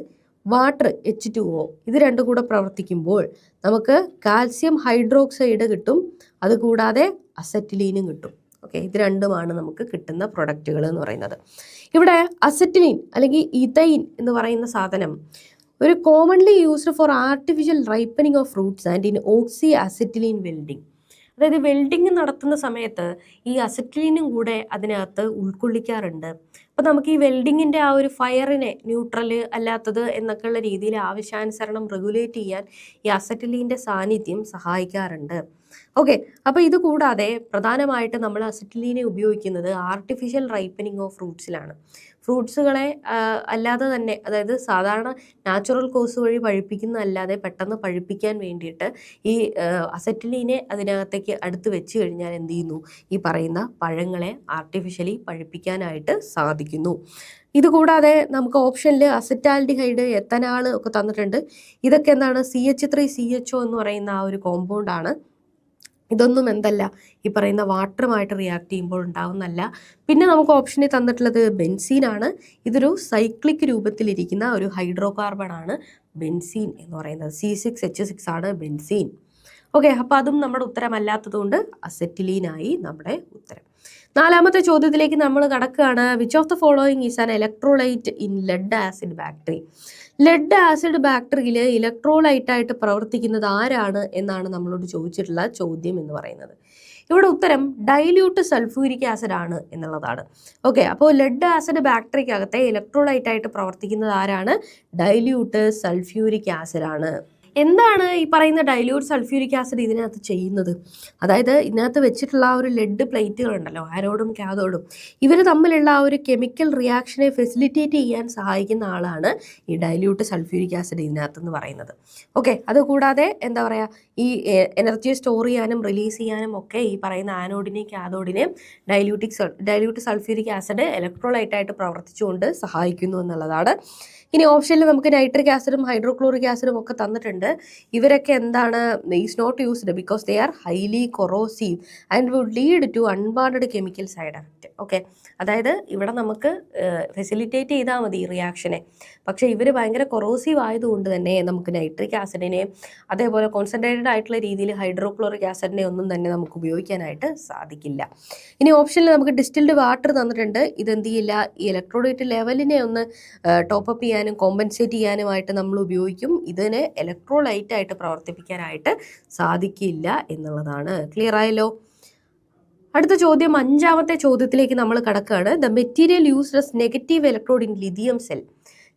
വാട്ടർ H2O, ഇത് രണ്ടും കൂടെ പ്രവർത്തിക്കുമ്പോൾ നമുക്ക് കാൽസ്യം ഹൈഡ്രോക്സൈഡ് കിട്ടും. അതുകൂടാതെ അസറ്റിലീനും കിട്ടും. ഓക്കെ, ഇത് രണ്ടുമാണ് നമുക്ക് കിട്ടുന്ന പ്രൊഡക്റ്റുകൾ എന്ന് പറയുന്നത്. ഇവിടെ അസറ്റിലീൻ അല്ലെങ്കിൽ ഇഥൈൻ എന്ന് പറയുന്ന സാധനം ഒരു commonly used for artificial ripening of fruits and in oxy acetylene welding. അതായത് വെൽഡിങ് നടത്തുന്ന സമയത്ത് ഈ അസറ്റിലീനും കൂടെ അതിനകത്ത് ഉൾക്കൊള്ളിക്കാറുണ്ട്. അപ്പോൾ നമുക്ക് ഈ വെൽഡിങ്ങിൻ്റെ ആ ഒരു ഫയറിനെ ന്യൂട്രൽ അല്ലാത്തത് എന്നൊക്കെയുള്ള രീതിയിൽ ആവശ്യാനുസരണം റെഗുലേറ്റ് ചെയ്യാൻ ഈ അസറ്റിലീൻ്റെ സാന്നിധ്യം സഹായിക്കാറുണ്ട്. ഓക്കെ, അപ്പോൾ ഇത് കൂടാതെ പ്രധാനമായിട്ട് നമ്മൾ അസറ്റിലീനെ ഉപയോഗിക്കുന്നത് ആർട്ടിഫിഷ്യൽ റൈപ്പനിങ് ഓഫ് ഫ്രൂട്ട്സിലാണ്. ഫ്രൂട്ട്സുകളെ അല്ലാതെ തന്നെ, അതായത് സാധാരണ നാച്ചുറൽ കോഴ്സ് വഴി പഴുപ്പിക്കുന്നതല്ലാതെ പെട്ടെന്ന് പഴുപ്പിക്കാൻ വേണ്ടിയിട്ട് ഈ അസറ്റിലീനെ അതിനകത്തേക്ക് അടുത്ത് വെച്ച് കഴിഞ്ഞാൽ എന്ത് ചെയ്യുന്നു? ഈ പറയുന്ന പഴങ്ങളെ ആർട്ടിഫിഷ്യലി പഴുപ്പിക്കാനായിട്ട് സാധിക്കുന്നു. ഇതുകൂടാതെ നമുക്ക് ഓപ്ഷനിൽ അസറ്റാൽഡിഹൈഡ്, എത്തനാൾ ഒക്കെ തന്നിട്ടുണ്ട്. ഇതൊക്കെ എന്താണ്? CH3CHO എന്ന് പറയുന്ന ആ ഒരു കോമ്പൗണ്ടാണ്. ഇതൊന്നും എന്തല്ല, ഈ പറയുന്ന വാട്ടറുമായിട്ട് റിയാക്ട് ചെയ്യുമ്പോൾ ഉണ്ടാവുന്നല്ല. പിന്നെ നമുക്ക് ഓപ്ഷനിൽ തന്നിട്ടുള്ളത് ബെൻസീനാണ്. ഇതൊരു സൈക്ലിക് രൂപത്തിലിരിക്കുന്ന ഒരു ഹൈഡ്രോ കാർബൺ ആണ് ബെൻസീൻ എന്ന് പറയുന്നത്. C6H6 ആണ് ബെൻസീൻ. ഓക്കെ, അപ്പോൾ അതും നമ്മുടെ ഉത്തരമല്ലാത്തതുകൊണ്ട് അസറ്റിലീനായി നമ്മുടെ ഉത്തരം. നാലാമത്തെ ചോദ്യത്തിലേക്ക് നമ്മൾ കടക്കുകയാണ്. Which of the following is an electrolyte in lead acid battery. Lead acid ബാക്ടറിയിൽ ഇലക്ട്രോലൈറ്റായിട്ട് പ്രവർത്തിക്കുന്നത് ആരാണ് എന്നാണ് നമ്മളോട് ചോദിച്ചിട്ടുള്ള ചോദ്യം എന്ന് പറയുന്നത്. ഇവിടെ ഉത്തരം ഡൈല്യൂട്ട് സൾഫ്യൂരിക് ആസിഡ് ആണ് എന്നുള്ളതാണ്. ഓക്കെ, അപ്പോൾ ലെഡ് ആസിഡ് ബാക്ടറിക്കകത്തെ ഇലക്ട്രോലൈറ്റായിട്ട് പ്രവർത്തിക്കുന്നത് ആരാണ്? ഡൈല്യൂട്ട് സൾഫ്യൂരിക് ആസിഡ് ആണ്. എന്താണ് ഈ പറയുന്ന ഡൈല്യൂട്ട് സൾഫ്യൂരിക് ആസിഡ് ഇതിനകത്ത് ചെയ്യുന്നത്? അതായത് ഇതിനകത്ത് വെച്ചിട്ടുള്ള ആ ഒരു ലെഡ് പ്ലേറ്റുകളുണ്ടല്ലോ, ആനോഡും കാഥോഡും, ഇവർ തമ്മിലുള്ള ആ ഒരു കെമിക്കൽ റിയാക്ഷനെ ഫെസിലിറ്റേറ്റ് ചെയ്യാൻ സഹായിക്കുന്ന ആളാണ് ഈ ഡൈല്യൂട്ട് സൾഫ്യൂരിക് ആസിഡ് ഇതിനകത്ത് എന്ന് പറയുന്നത്. ഓക്കെ, അതുകൂടാതെ എന്താ പറയുക, ഈ എനർജി സ്റ്റോർ ചെയ്യാനും റിലീസ് ചെയ്യാനും ഒക്കെ ഈ പറയുന്ന ആനോഡിനെയും കാഥോഡിനെയും ഡൈല്യൂട്ട് സൾഫ്യൂരിക് ആസിഡ് ഇലക്ട്രോലൈറ്റായിട്ട് പ്രവർത്തിച്ചുകൊണ്ട് സഹായിക്കുന്നു എന്നുള്ളതാണ്. ഇനി ഓപ്ഷനിൽ നമുക്ക് നൈട്രിക് ആസിഡും ഹൈഡ്രോക്ലോറിക് ആസിഡും ഒക്കെ തന്നിട്ടുണ്ട്. ഇവരൊക്കെ എന്താണ്? Is not used because they are highly corrosive and would lead to unwanted chemical side effect. Okay, അതായത് ഇവിടെ നമുക്ക് ഫെസിലിറ്റേറ്റ് ചെയ്താൽ മതി ഈ റിയാക്ഷനെ. പക്ഷേ ഇവർ ഭയങ്കര കൊറോസീവ് ആയതുകൊണ്ട് തന്നെ നമുക്ക് നൈട്രിക് ആസിഡിനെ അതേപോലെ കോൺസെൻട്രേറ്റഡ് ആയിട്ടുള്ള രീതിയിൽ ഹൈഡ്രോക്ലോറിക് ആസിഡിനെ ഒന്നും തന്നെ നമുക്ക് ഉപയോഗിക്കാനായിട്ട് സാധിക്കില്ല. ഇനി ഓപ്ഷനിൽ നമുക്ക് ഡിസ്റ്റിൽഡ് വാട്ടർ തന്നിട്ടുണ്ട്. ഇതെന്ത് ചെയ്യില്ല, ഈ ഇലക്ട്രോലൈറ്റ് ലെവലിനെ ഒന്ന് ടോപ്പപ്പ് ചെയ്യാനും കോമ്പൻസേറ്റ് ചെയ്യാനുമായിട്ട് നമ്മൾ ഉപയോഗിക്കും. ഇതിനെ ഇലക്ട്രോലൈറ്റ് ആയിട്ട് പ്രവർത്തിപ്പിക്കാനായിട്ട് സാധിക്കില്ല എന്നുള്ളതാണ്. ക്ലിയർ ആയല്ലോ? അടുത്ത ചോദ്യം, 5ാമത്തെ ചോദ്യത്തിലേക്ക് നമ്മൾ കടക്കുകയാണ്. The material used as negative electrode in lithium cell.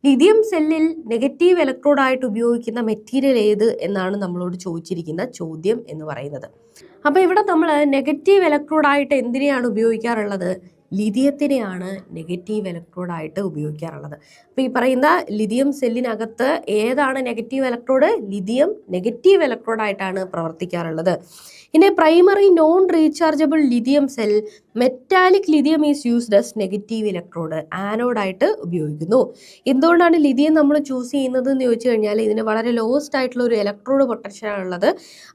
Lithium സെല്ലിൽ നെഗറ്റീവ് ഇലക്ട്രോഡായിട്ട് ഉപയോഗിക്കുന്ന മെറ്റീരിയൽ ഏത് എന്നാണ് നമ്മളോട് ചോദിച്ചിരിക്കുന്ന ചോദ്യം എന്ന് പറയുന്നത്. അപ്പോൾ ഇവിടെ നമ്മൾ നെഗറ്റീവ് ഇലക്ട്രോഡായിട്ട് എന്തിനെയാണ് ഉപയോഗിക്കാറുള്ളത്? ലിഥിയത്തിനെയാണ് നെഗറ്റീവ് ഇലക്ട്രോഡായിട്ട് ഉപയോഗിക്കാറുള്ളത്. അപ്പോൾ ഈ പറയുന്ന ലിഥിയം സെല്ലിനകത്ത് ഏതാണ് നെഗറ്റീവ് ഇലക്ട്രോഡ്? ലിഥിയം നെഗറ്റീവ് ഇലക്ട്രോഡായിട്ടാണ് പ്രവർത്തിക്കാറുള്ളത്. ഇനി primary non rechargeable lithium cell metallic lithium is used as negative electrode, ആനോഡായിട്ട് ഉപയോഗിക്കുന്നു. എന്തുകൊണ്ടാണ് ലിഥിയം നമ്മൾ ചൂസ് ചെയ്യുന്നത് എന്ന് ചോദിച്ചു കഴിഞ്ഞാൽ ഇതിന് വളരെ ലോസ്റ്റ് ആയിട്ടുള്ള ഒരു ഇലക്ട്രോഡ് പൊട്ടൻഷ്യലാണ് ഉള്ളത്.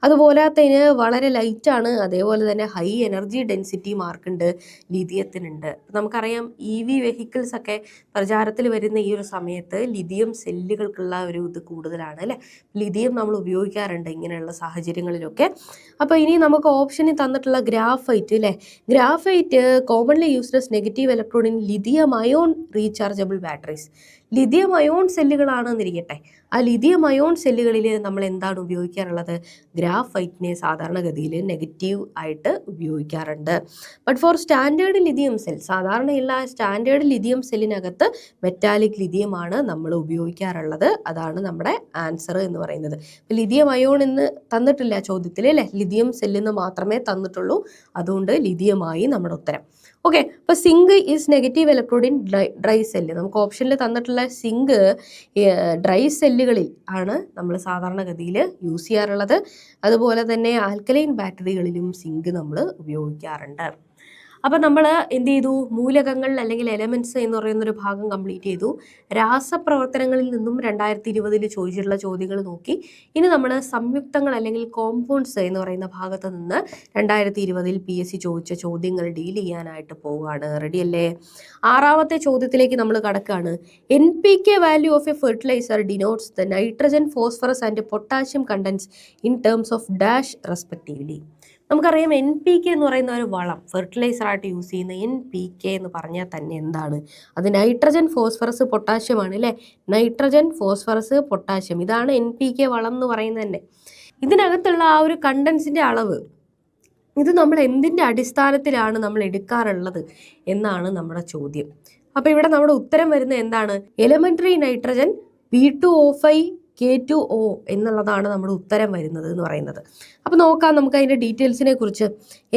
അതുപോലെ തന്നെ വളരെ ലൈറ്റാണ്, അതേപോലെ തന്നെ ഹൈ എനർജി ഡെൻസിറ്റി മാർക്കുണ്ട് ലിഥിയത്തിനുണ്ട്. നമുക്കറിയാം EV വെഹിക്കിൾസ് ഒക്കെ പ്രചാരത്തിൽ വരുന്ന ഈ ഒരു സമയത്ത് ലിഥിയം സെല്ലുകൾക്കുള്ള ഒരു ഇത് കൂടുതലാണ് അല്ലേ. ലിഥിയം നമ്മൾ ഉപയോഗിക്കാറുണ്ട് ഇങ്ങനെയുള്ള സാഹചര്യങ്ങളിലൊക്കെ. അപ്പോൾ ഇനി നമുക്ക് ഓപ്ഷനിൽ തന്നിട്ടുള്ള ഗ്രാഫൈറ്റ് അല്ലേ, graphite commonly used as negative electrode in lithium ion rechargeable batteries. Lithium ion സെല്ലുകളാണെന്നിരിക്കട്ടെ, ആ ലിഥിയം അയോൺ സെല്ലുകളിൽ നമ്മൾ എന്താണ് ഉപയോഗിക്കാറുള്ളത്? ഗ്രാഫൈറ്റിനെ സാധാരണഗതിയിൽ നെഗറ്റീവ് ആയിട്ട് ഉപയോഗിക്കാറുണ്ട്. But for standard lithium cell, സാധാരണയുള്ള സ്റ്റാൻഡേർഡ് ലിഥിയം സെല്ലിനകത്ത് മെറ്റാലിക് ലിഥിയമാണ് നമ്മൾ ഉപയോഗിക്കാറുള്ളത്. അതാണ് നമ്മുടെ ആൻസർ എന്ന് പറയുന്നത്. ലിഥിയം അയോൺ എന്ന് തന്നിട്ടില്ല ചോദ്യത്തിൽ അല്ലേ, ലിഥിയം സെല്ലിന്ന് മാത്രമേ തന്നിട്ടുള്ളൂ. അതുകൊണ്ട് ലിഥിയമായി നമ്മുടെ ഉത്തരം. ഓക്കെ, അപ്പോൾ zinc is negative electrode in dry cell. നമുക്ക് ഓപ്ഷനിൽ തന്നിട്ടുള്ള സിങ്ക് ഡ്രൈ സെല്ലുകളിൽ ആണ് നമ്മൾ സാധാരണഗതിയിൽ യൂസ് ചെയ്യാറുള്ളത്. അതുപോലെ തന്നെ ആൽക്കലൈൻ ബാറ്ററികളിലും സിങ്ക് നമ്മൾ ഉപയോഗിക്കാറുണ്ട്. അപ്പം നമ്മൾ എന്ത് ചെയ്തു? മൂലകങ്ങൾ അല്ലെങ്കിൽ എലമെൻറ്റ്സ് എന്ന് പറയുന്നൊരു ഭാഗം കംപ്ലീറ്റ് ചെയ്തു. രാസപ്രവർത്തനങ്ങളിൽ നിന്നും 2020 ചോദിച്ചിട്ടുള്ള ചോദ്യങ്ങൾ നോക്കി. ഇനി നമ്മൾ സംയുക്തങ്ങൾ അല്ലെങ്കിൽ കോമ്പൗണ്ട്സ് എന്ന് പറയുന്ന ഭാഗത്ത് നിന്ന് 2020 PSC ചോദിച്ച ചോദ്യങ്ങൾ ഡീൽ ചെയ്യാനായിട്ട് പോവുകയാണ്. റെഡിയല്ലേ? 6ാമത്തെ ചോദ്യത്തിലേക്ക് നമ്മൾ കടക്കുകയാണ്. NPK value of a fertiliser denotes the nitrogen, phosphorus and potassium contents in terms of dash respectively. നമുക്കറിയാം NPK എന്ന് പറയുന്ന ഒരു വളം, ഫെർട്ടിലൈസറായിട്ട് യൂസ് ചെയ്യുന്ന NPK എന്ന് പറഞ്ഞാൽ തന്നെ എന്താണ്? അത് നൈട്രജൻ, ഫോസ്ഫറസ്, പൊട്ടാഷ്യമാണ് അല്ലേ. നൈട്രജൻ, ഫോസ്ഫറസ്, പൊട്ടാഷ്യം, ഇതാണ് NPK വളം എന്ന് പറയുന്നത് തന്നെ. ഇതിനകത്തുള്ള ആ ഒരു കണ്ടൻസിൻ്റെ അളവ്, ഇത് നമ്മൾ എന്തിൻ്റെ അടിസ്ഥാനത്തിലാണ് നമ്മൾ എടുക്കാറുള്ളത് എന്നാണ് നമ്മുടെ ചോദ്യം. അപ്പോൾ ഇവിടെ നമ്മുടെ ഉത്തരം വരുന്നത് എന്താണ്? എലമെൻ്ററി നൈട്രജൻ P2O5 K2O എന്നുള്ളതാണ് നമ്മുടെ ഉത്തരം വരുന്നത് എന്ന് പറയുന്നത്. അപ്പോൾ നോക്കാം നമുക്ക് അതിൻ്റെ ഡീറ്റെയിൽസിനെ കുറിച്ച്.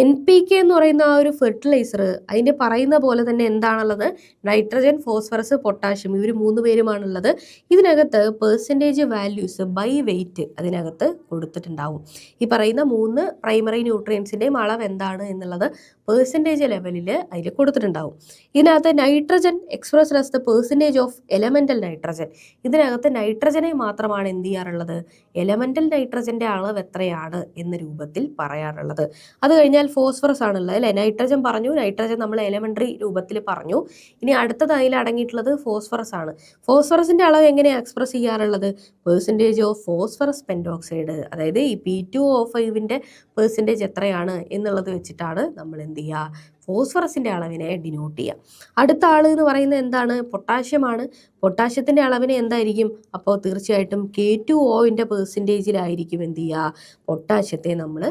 NPK എന്ന് പറയുന്ന ആ ഒരു ഫെർട്ടിലൈസർ, അതിൻ്റെ പറയുന്ന പോലെ തന്നെ എന്താണുള്ളത്? നൈട്രജൻ, ഫോസ്ഫറസ്, പൊട്ടാഷ്യം, ഇവർ 3 പേരുമാണുള്ളത്. ഇതിനകത്ത് പെർസെൻറ്റേജ് വാല്യൂസ് ബൈ വെയിറ്റ് അതിനകത്ത് കൊടുത്തിട്ടുണ്ടാവും. ഈ പറയുന്ന 3 പ്രൈമറി ന്യൂട്രിയൻസിൻ്റെയും അളവ് എന്താണ് എന്നുള്ളത് പെർസെൻറ്റേജ് ലെവലിൽ അതിൽ കൊടുത്തിട്ടുണ്ടാവും. ഇതിനകത്ത് nitrogen expressed as the percentage of elemental nitrogen. ഇതിനകത്ത് നൈട്രജനെ മാത്രമാണ് എന്ത് ചെയ്യാറുള്ളത്? എലമെൻ്റൽ നൈട്രജൻ്റെ അളവ് എത്രയാണ് എന്ന രൂപത്തിൽ പറയാറുള്ളത്. അത് കഴിഞ്ഞാൽ ഫോസ്ഫറസ് ആണുള്ളത് അല്ലേ. നൈട്രജൻ പറഞ്ഞു, നൈട്രജൻ നമ്മൾ എലമെൻ്ററി രൂപത്തിൽ പറഞ്ഞു. ഇനി അടുത്തത് അതിൽ അടങ്ങിയിട്ടുള്ളത് ഫോസ്ഫറസ് ആണ്. ഫോസ്ഫറസിൻ്റെ അളവ് എങ്ങനെയാണ് എക്സ്പ്രസ് ചെയ്യാറുള്ളത്? പെർസെൻറ്റേജ് ഓഫ് ഫോസ്ഫറസ് പെൻറ്റോക്സൈഡ്, അതായത് ഈ P2O5 പെർസെൻറ്റേജ് എത്രയാണ് എന്നുള്ളത് വെച്ചിട്ടാണ് നമ്മൾ എന്ത് ചെയ്യുക? ഫോസ്ഫറസിൻ്റെ അളവിനെ ഡിനോട്ട് ചെയ്യുക. അടുത്ത ആൾ എന്ന് പറയുന്നത് എന്താണ്? പൊട്ടാഷ്യമാണ്. പൊട്ടാഷ്യത്തിൻ്റെ അളവിനെ എന്തായിരിക്കും? അപ്പോൾ തീർച്ചയായിട്ടും K2O പെർസെൻറ്റേജിലായിരിക്കും എന്ത് ചെയ്യുക? പൊട്ടാഷ്യത്തെ നമ്മൾ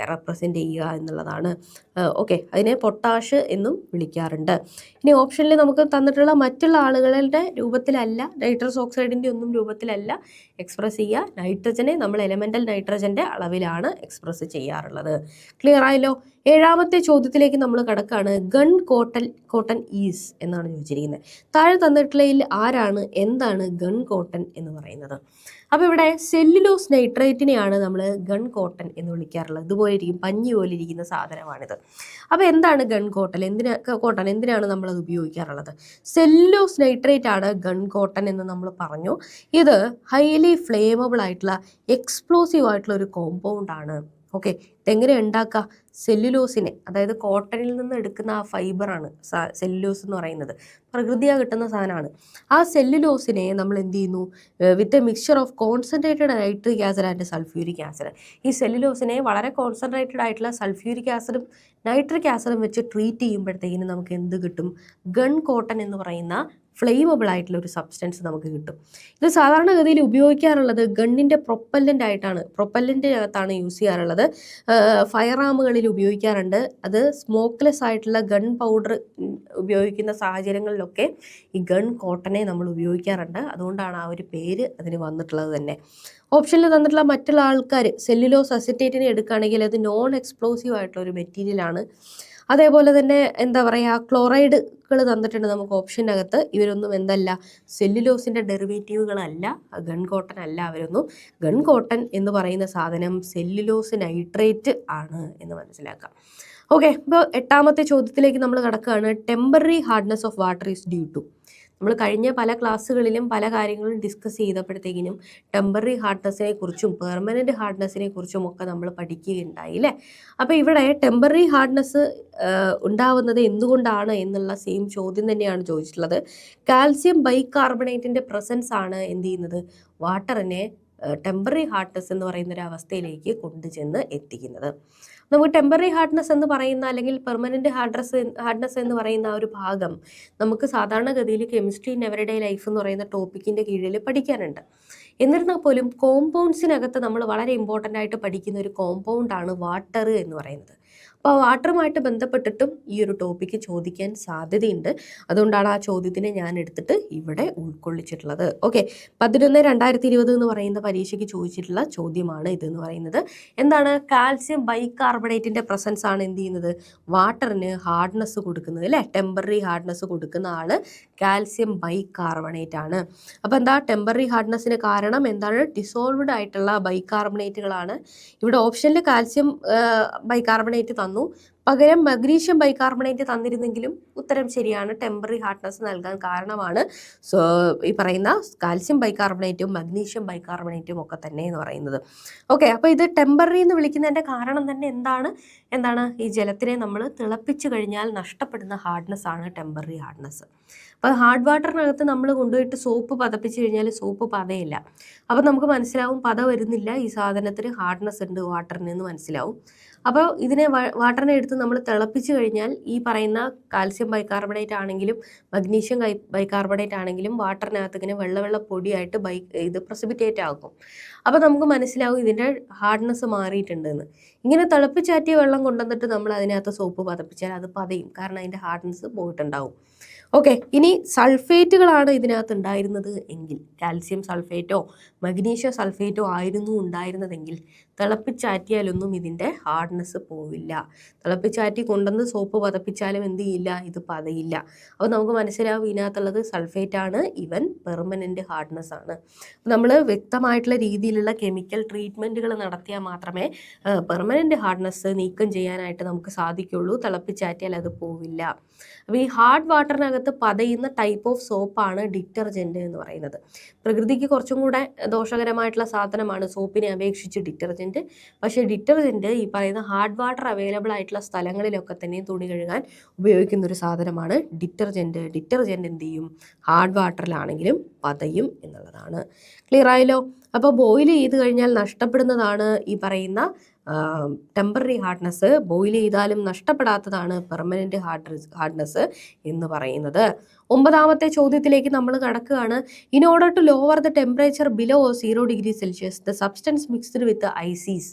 റെപ്രസെൻ്റ് ചെയ്യുക എന്നുള്ളതാണ്. ഓക്കെ, അതിനെ പൊട്ടാഷ് എന്നും വിളിക്കാറുണ്ട്. ഇനി ഓപ്ഷനിൽ നമുക്ക് തന്നിട്ടുള്ള മറ്റുള്ള ആളുകളുടെ രൂപത്തിലല്ല, നൈട്രസ് ഓക്സൈഡിൻ്റെ ഒന്നും രൂപത്തിലല്ല എക്സ്പ്രസ് ചെയ്യുക. നൈട്രജനെ നമ്മൾ എലമെൻ്റൽ നൈട്രജൻ്റെ അളവിലാണ് എക്സ്പ്രസ് ചെയ്യാറുള്ളത്. ക്ലിയർ ആയല്ലോ? 7ാമത്തെ ചോദ്യത്തിലേക്ക് നമ്മൾ കടക്കുകയാണ്. ഗൺ കോട്ടൺ ഈസ് എന്നാണ് ചോദിച്ചിരിക്കുന്നത്. താഴെ തന്നിട്ടുള്ളതിൽ ആരാണ്, എന്താണ് ഗൺ കോട്ടൺ എന്ന് പറയുന്നത്? അപ്പോൾ ഇവിടെ സെല്ലുലോസ് നൈട്രേറ്റിനെയാണ് നമ്മൾ ഗൺ കോട്ടൺ എന്ന് വിളിക്കാറുള്ളത്. ഇതുപോലെ ഇരിക്കും, പഞ്ഞി പോലെ ഇരിക്കുന്ന സാധനമാണിത്. അപ്പോൾ എന്താണ് ഗൺ കോട്ടൺ? എന്തിനാണ് നമ്മളത് ഉപയോഗിക്കാറുള്ളത്? സെല്ലുലോസ് നൈട്രേറ്റ് ആണ് ഗൺ കോട്ടൺ എന്ന് നമ്മൾ പറഞ്ഞു. ഇത് ഹൈലി ഫ്ലേമബിൾ ആയിട്ടുള്ള എക്സ്പ്ലോസീവ് ആയിട്ടുള്ള ഒരു കോമ്പൗണ്ട് ആണ്. ഓക്കെ, ഇതെങ്ങനെ ഉണ്ടാക്കുക? സെല്ലുലോസിനെ, അതായത് കോട്ടണിൽ നിന്ന് എടുക്കുന്ന ആ ഫൈബറാണ് സെല്ലുലോസ് എന്ന് പറയുന്നത്. പ്രകൃതിയാ കിട്ടുന്ന സാധനമാണ്. ആ സെല്ലുലോസിനെ നമ്മൾ എന്ത് ചെയ്യുന്നു? With a mixture of concentrated nitric acid and sulphuric acid. ഈ സെല്ലുലോസിനെ വളരെ കോൺസെൻട്രേറ്റഡ് ആയിട്ടുള്ള സൾഫ്യൂരിക് ആസിഡും നൈട്രിക് ആസിഡും വെച്ച് ട്രീറ്റ് ചെയ്യുമ്പോഴത്തേക്കിനും നമുക്ക് എന്ത് കിട്ടും? ഗൺ കോട്ടൺ എന്ന് പറയുന്ന ഫ്ലെയിമബിൾ ആയിട്ടുള്ള ഒരു സബ്സ്റ്റൻസ് നമുക്ക് കിട്ടും. ഇത് സാധാരണഗതിയിൽ ഉപയോഗിക്കാറുള്ളത് ഗണ്ണിൻ്റെ പ്രൊപ്പല്ലൻ്റ് ആയിട്ടാണ്, പ്രൊപ്പല്ലൻ്റ് അകത്താണ് യൂസ് ചെയ്യാറുള്ളത്. ഫയർ ആമുകളിൽ ഉപയോഗിക്കാറുണ്ട്. അത് സ്മോക്ക്ലെസ് ആയിട്ടുള്ള ഗൺ പൗഡർ ഉപയോഗിക്കുന്ന സാഹചര്യങ്ങളിലൊക്കെ ഈ ഗൺ കോട്ടനെ നമ്മൾ ഉപയോഗിക്കാറുണ്ട്. അതുകൊണ്ടാണ് ആ ഒരു പേര് അതിന് വന്നിട്ടുള്ളത് തന്നെ. ഓപ്ഷനിൽ തന്നിട്ടുള്ള മറ്റുള്ള ആൾക്കാർ സെല്ലുലോസ് അസിറ്റേറ്റിനെ എടുക്കുകയാണെങ്കിൽ അത് നോൺ എക്സ്പ്ലോസീവ് ആയിട്ടുള്ള ഒരു മെറ്റീരിയലാണ്. അതേപോലെ തന്നെ എന്താ പറയുക, ക്ലോറൈഡുകൾ തന്നിട്ടുണ്ട് നമുക്ക് ഓപ്ഷനകത്ത്. ഇവരൊന്നും എന്തല്ല, സെല്ലുലോസിൻ്റെ ഡെറിവേറ്റീവുകളല്ല, ഗൺ കോട്ടൺ അല്ല അവരൊന്നും. ഗൺ കോട്ടൺ എന്ന് പറയുന്ന സാധനം സെല്ലുലോസ് നൈട്രേറ്റ് ആണ് എന്ന് മനസ്സിലാക്കാം. ഓക്കെ, ഇപ്പോൾ 8ാമത്തെ ചോദ്യത്തിലേക്ക് നമ്മൾ കടക്കുകയാണ്. Temporary hardness of water is due to. നമ്മൾ കഴിഞ്ഞ പല ക്ലാസ്സുകളിലും പല കാര്യങ്ങളും ഡിസ്കസ് ചെയ്തപ്പോഴത്തേക്കിനും ടെമ്പററി ഹാർഡ്നെസ്സിനെ കുറിച്ചും പെർമനൻറ്റ് ഹാർഡ്നെസ്സിനെ കുറിച്ചും ഒക്കെ നമ്മൾ പഠിക്കുകയുണ്ടായി അല്ലേ? അപ്പോൾ ഇവിടെ ടെമ്പററി ഹാർഡ്നെസ് ഉണ്ടാവുന്നത് എന്തുകൊണ്ടാണ് എന്നുള്ള സെയിം ചോദ്യം തന്നെയാണ് ചോദിച്ചിട്ടുള്ളത്. കാൽസ്യം ബൈകാർബണേറ്റിൻ്റെ പ്രസൻസ് ആണ് എന്ത് ചെയ്യുന്നത്? വാട്ടറിനെ ടെമ്പററി ഹാർഡ്നെസ് എന്ന് പറയുന്ന ഒരു അവസ്ഥയിലേക്ക് കൊണ്ടുചെന്ന് എത്തിക്കുന്നത്. നമുക്ക് ടെമ്പററി ഹാർഡ്നെസ് എന്ന് പറയുന്ന അല്ലെങ്കിൽ പെർമനൻറ്റ് ഹാർഡ്നെസ് എന്ന് പറയുന്ന ഒരു ഭാഗം നമുക്ക് സാധാരണഗതിയിൽ കെമിസ്ട്രി ഇൻ എവറിഡേ ലൈഫ് എന്ന് പറയുന്ന ടോപ്പിക്കിൻ്റെ കീഴിൽ പഠിക്കാനുണ്ട്. എന്നിരുന്നാൽ പോലും കോമ്പൗണ്ട്സിനകത്ത് നമ്മൾ വളരെ ഇമ്പോർട്ടൻ്റ് ആയിട്ട് പഠിക്കുന്ന ഒരു കോമ്പൗണ്ടാണ് വാട്ടർ എന്ന് പറയുന്നത്. അപ്പോൾ വാട്ടറുമായിട്ട് ബന്ധപ്പെട്ടിട്ടും ഈ ഒരു ടോപ്പിക്ക് ചോദിക്കാൻ സാധ്യതയുണ്ട്. അതുകൊണ്ടാണ് ആ ചോദ്യത്തിനെ ഞാൻ എടുത്തിട്ട് ഇവിടെ ഉൾക്കൊള്ളിച്ചിട്ടുള്ളത്. ഓക്കെ, 11/2020 എന്ന് പറയുന്ന പരീക്ഷയ്ക്ക് ചോദിച്ചിട്ടുള്ള ചോദ്യമാണ് ഇതെന്ന് പറയുന്നത്. എന്താണ്? കാൽസ്യം ബൈകാർബണേറ്റിൻ്റെ പ്രസൻസ് ആണ് എന്ത് ചെയ്യുന്നത്? വാട്ടറിന് ഹാർഡ്നെസ് കൊടുക്കുന്നത് അല്ലേ? ടെമ്പററി ഹാർഡ്നെസ് കൊടുക്കുന്ന ആൾ കാൽസ്യം ബൈകാർബണേറ്റ് ആണ്. അപ്പോൾ എന്താ ടെമ്പററി ഹാർഡ്നെസ്സിന് കാരണം എന്താണ്? ഡിസോൾവ്ഡ് ആയിട്ടുള്ള ബൈകാർബണേറ്റുകളാണ്. ഇവിടെ ഓപ്ഷനിൽ കാൽസ്യം ബൈകാർബണേറ്റ് തന്നു, പകരം മഗ്നീഷ്യം ബൈകാർബണേറ്റ് തന്നിരുന്നെങ്കിലും ഉത്തരം ശരിയാണ്. ടെമ്പററി ഹാർഡ്നെസ് നൽകാൻ കാരണമാണ് ഈ പറയുന്ന കാൽസ്യം ബൈകാർബണേറ്റും മഗ്നീഷ്യം ബൈകാർബണേറ്റും ഒക്കെ തന്നെ എന്ന് പറയുന്നത്. ഓക്കെ, അപ്പോൾ ഇത് ടെമ്പററി എന്ന് വിളിക്കുന്നതിൻ്റെ കാരണം തന്നെ എന്താണ് ഈ ജലത്തിനെ നമ്മൾ തിളപ്പിച്ചു കഴിഞ്ഞാൽ നഷ്ടപ്പെടുന്ന ഹാർഡ്നെസ് ആണ് ടെമ്പററി ഹാർഡ്നെസ്. അപ്പോൾ ഹാർഡ് വാട്ടറിനകത്ത് നമ്മൾ കൊണ്ടുപോയിട്ട് സോപ്പ് പതപ്പിച്ച് കഴിഞ്ഞാൽ സോപ്പ് പതയില്ല. അപ്പോൾ നമുക്ക് മനസ്സിലാവും പത വരുന്നില്ല, ഈ സാധനത്തിന് ഹാർഡ്നെസ് ഉണ്ട് വാട്ടറിന് എന്ന് മനസ്സിലാവും. അപ്പോൾ ഇതിനെ വാട്ടറിനെ എടുത്ത് നമ്മൾ തിളപ്പിച്ച് കഴിഞ്ഞാൽ ഈ പറയുന്ന കാൽസ്യം ബൈകാർബണേറ്റ് ആണെങ്കിലും മഗ്നീഷ്യം ബൈകാർബണേറ്റ് ആണെങ്കിലും വാട്ടറിനകത്ത് ഇങ്ങനെ വെള്ള പൊടിയായിട്ട് ഇത് പ്രസിപ്പിറ്റേറ്റ് ആകും. അപ്പോൾ നമുക്ക് മനസ്സിലാവും ഇതിൻ്റെ ഹാർഡ്നെസ് മാറിയിട്ടുണ്ടെന്ന്. ഇങ്ങനെ തിളപ്പിച്ചാറ്റിയ വെള്ളം കൊണ്ടുവന്നിട്ട് നമ്മൾ അതിനകത്ത് സോപ്പ് പതപ്പിച്ചാൽ അത് പതയും, കാരണം അതിൻ്റെ ഹാർഡ്നെസ് പോയിട്ടുണ്ടാവും. ഓക്കെ, ഇനി സൾഫേറ്റുകളാണ് ഇതിനകത്ത് ഉണ്ടായിരുന്നത് എങ്കിൽ, കാൽസ്യം സൾഫേറ്റോ മഗ്നീഷ്യം സൾഫേറ്റോ ആയിരുന്നു ഉണ്ടായിരുന്നതെങ്കിൽ തിളപ്പിച്ചാറ്റിയാലൊന്നും ഇതിൻ്റെ ഹാർഡ്നെസ് പോവില്ല. തിളപ്പിച്ചാറ്റി കൊണ്ടുവന്ന് സോപ്പ് പതപ്പിച്ചാലും എന്ത് ചെയ്യില്ല, ഇത് പതയില്ല. അപ്പോൾ നമുക്ക് മനസ്സിലാവും ഇതിനകത്തുള്ളത് സൾഫേറ്റാണ്, ഇവൻ പെർമനൻറ്റ് ഹാർഡ്നെസ് ആണ്. നമ്മൾ വ്യക്തമായിട്ടുള്ള രീതിയിലുള്ള കെമിക്കൽ ട്രീറ്റ്മെൻറ്റുകൾ നടത്തിയാൽ മാത്രമേ പെർമനൻറ്റ് ഹാർഡ്നെസ് നീക്കം ചെയ്യാനായിട്ട് നമുക്ക് സാധിക്കുള്ളൂ. തിളപ്പിച്ചാറ്റിയാൽ അത് പോവില്ല. അപ്പോൾ ഈ ഹാർഡ് വാട്ടറിനകത്ത് പതയുന്ന ടൈപ്പ് ഓഫ് സോപ്പാണ് ഡിറ്റർജൻറ്റ് എന്ന് പറയുന്നത്. പ്രകൃതിക്ക് കുറച്ചും കൂടെ ദോഷകരമായിട്ടുള്ള സാധനമാണ് സോപ്പിനെ അപേക്ഷിച്ച് ഡിറ്റർജൻറ്റ്. പക്ഷേ ഡിറ്റർജൻറ്റ് ഈ പറയുന്ന ഹാർഡ് വാട്ടർ അവൈലബിൾ ആയിട്ടുള്ള സ്ഥലങ്ങളിലൊക്കെ തന്നെ തുണി കഴുകാൻ ഉപയോഗിക്കുന്ന ഒരു സാധനമാണ് ഡിറ്റർജൻറ്റ്. ഡിറ്റർജൻറ്റ് എന്ത് ചെയ്യും? ഹാർഡ് വാട്ടറിലാണെങ്കിലും പതയും എന്നുള്ളതാണ്. ക്ലിയർ ആയല്ലോ? അപ്പോൾ ബോയിൽ ചെയ്ത് കഴിഞ്ഞാൽ നഷ്ടപ്പെടുന്നതാണ് ഈ പറയുന്ന ടെമ്പററി ഹാർഡ്നെസ്. ബോയിൽ ചെയ്താലും നഷ്ടപ്പെടാത്തതാണ് പെർമനൻറ്റ് ഹാർഡ്നെസ് എന്ന് പറയുന്നത്. 9ാമത്തെ ചോദ്യത്തിലേക്ക് നമ്മൾ കടക്കുകയാണ്. In order to lower the temperature below 0 degree celsius the substance mixed with ices.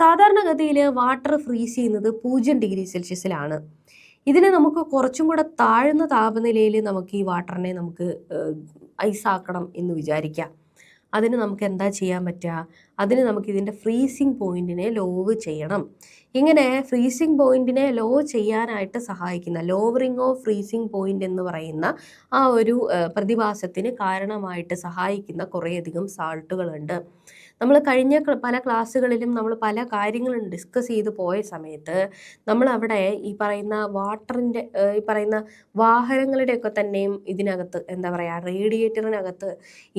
സാധാരണഗതിയിൽ വാട്ടർ ഫ്രീസ് ചെയ്യുന്നത് 0 ഡിഗ്രി സെൽഷ്യസിലാണ്. ഇതിനെ നമുക്ക് കുറച്ചും കൂടെ താഴ്ന്ന താപനിലയിൽ നമുക്ക് ഈ വാട്ടറിനെ നമുക്ക് ഐസാക്കണം എന്ന് വിചാരിക്കാം. അതിന് നമുക്ക് എന്താ ചെയ്യാൻ പറ്റുക? അതിന് നമുക്ക് ഇതിൻ്റെ ഫ്രീസിങ് പോയിൻറ്റിനെ ലോവ് ചെയ്യണം. ഇങ്ങനെ ഫ്രീസിങ് പോയിൻറ്റിനെ ലോ ചെയ്യാനായിട്ട് സഹായിക്കുന്ന ലോവറിങ് ഓഫ് ഫ്രീസിങ് പോയിൻ്റ് എന്ന് പറയുന്ന ആ ഒരു പ്രതിഭാസത്തിന് കാരണമായിട്ട് സഹായിക്കുന്ന കുറേയധികം സാൾട്ടുകളുണ്ട്. നമ്മൾ കഴിഞ്ഞ പല ക്ലാസ്സുകളിലും നമ്മൾ പല കാര്യങ്ങളും ഡിസ്കസ് ചെയ്ത് പോയ സമയത്ത് നമ്മളവിടെ ഈ പറയുന്ന വാട്ടറിൻ്റെ ഈ പറയുന്ന വാഹനങ്ങളുടെയൊക്കെ തന്നെയും ഇതിനകത്ത് എന്താ പറയുക, റേഡിയേറ്ററിനകത്ത്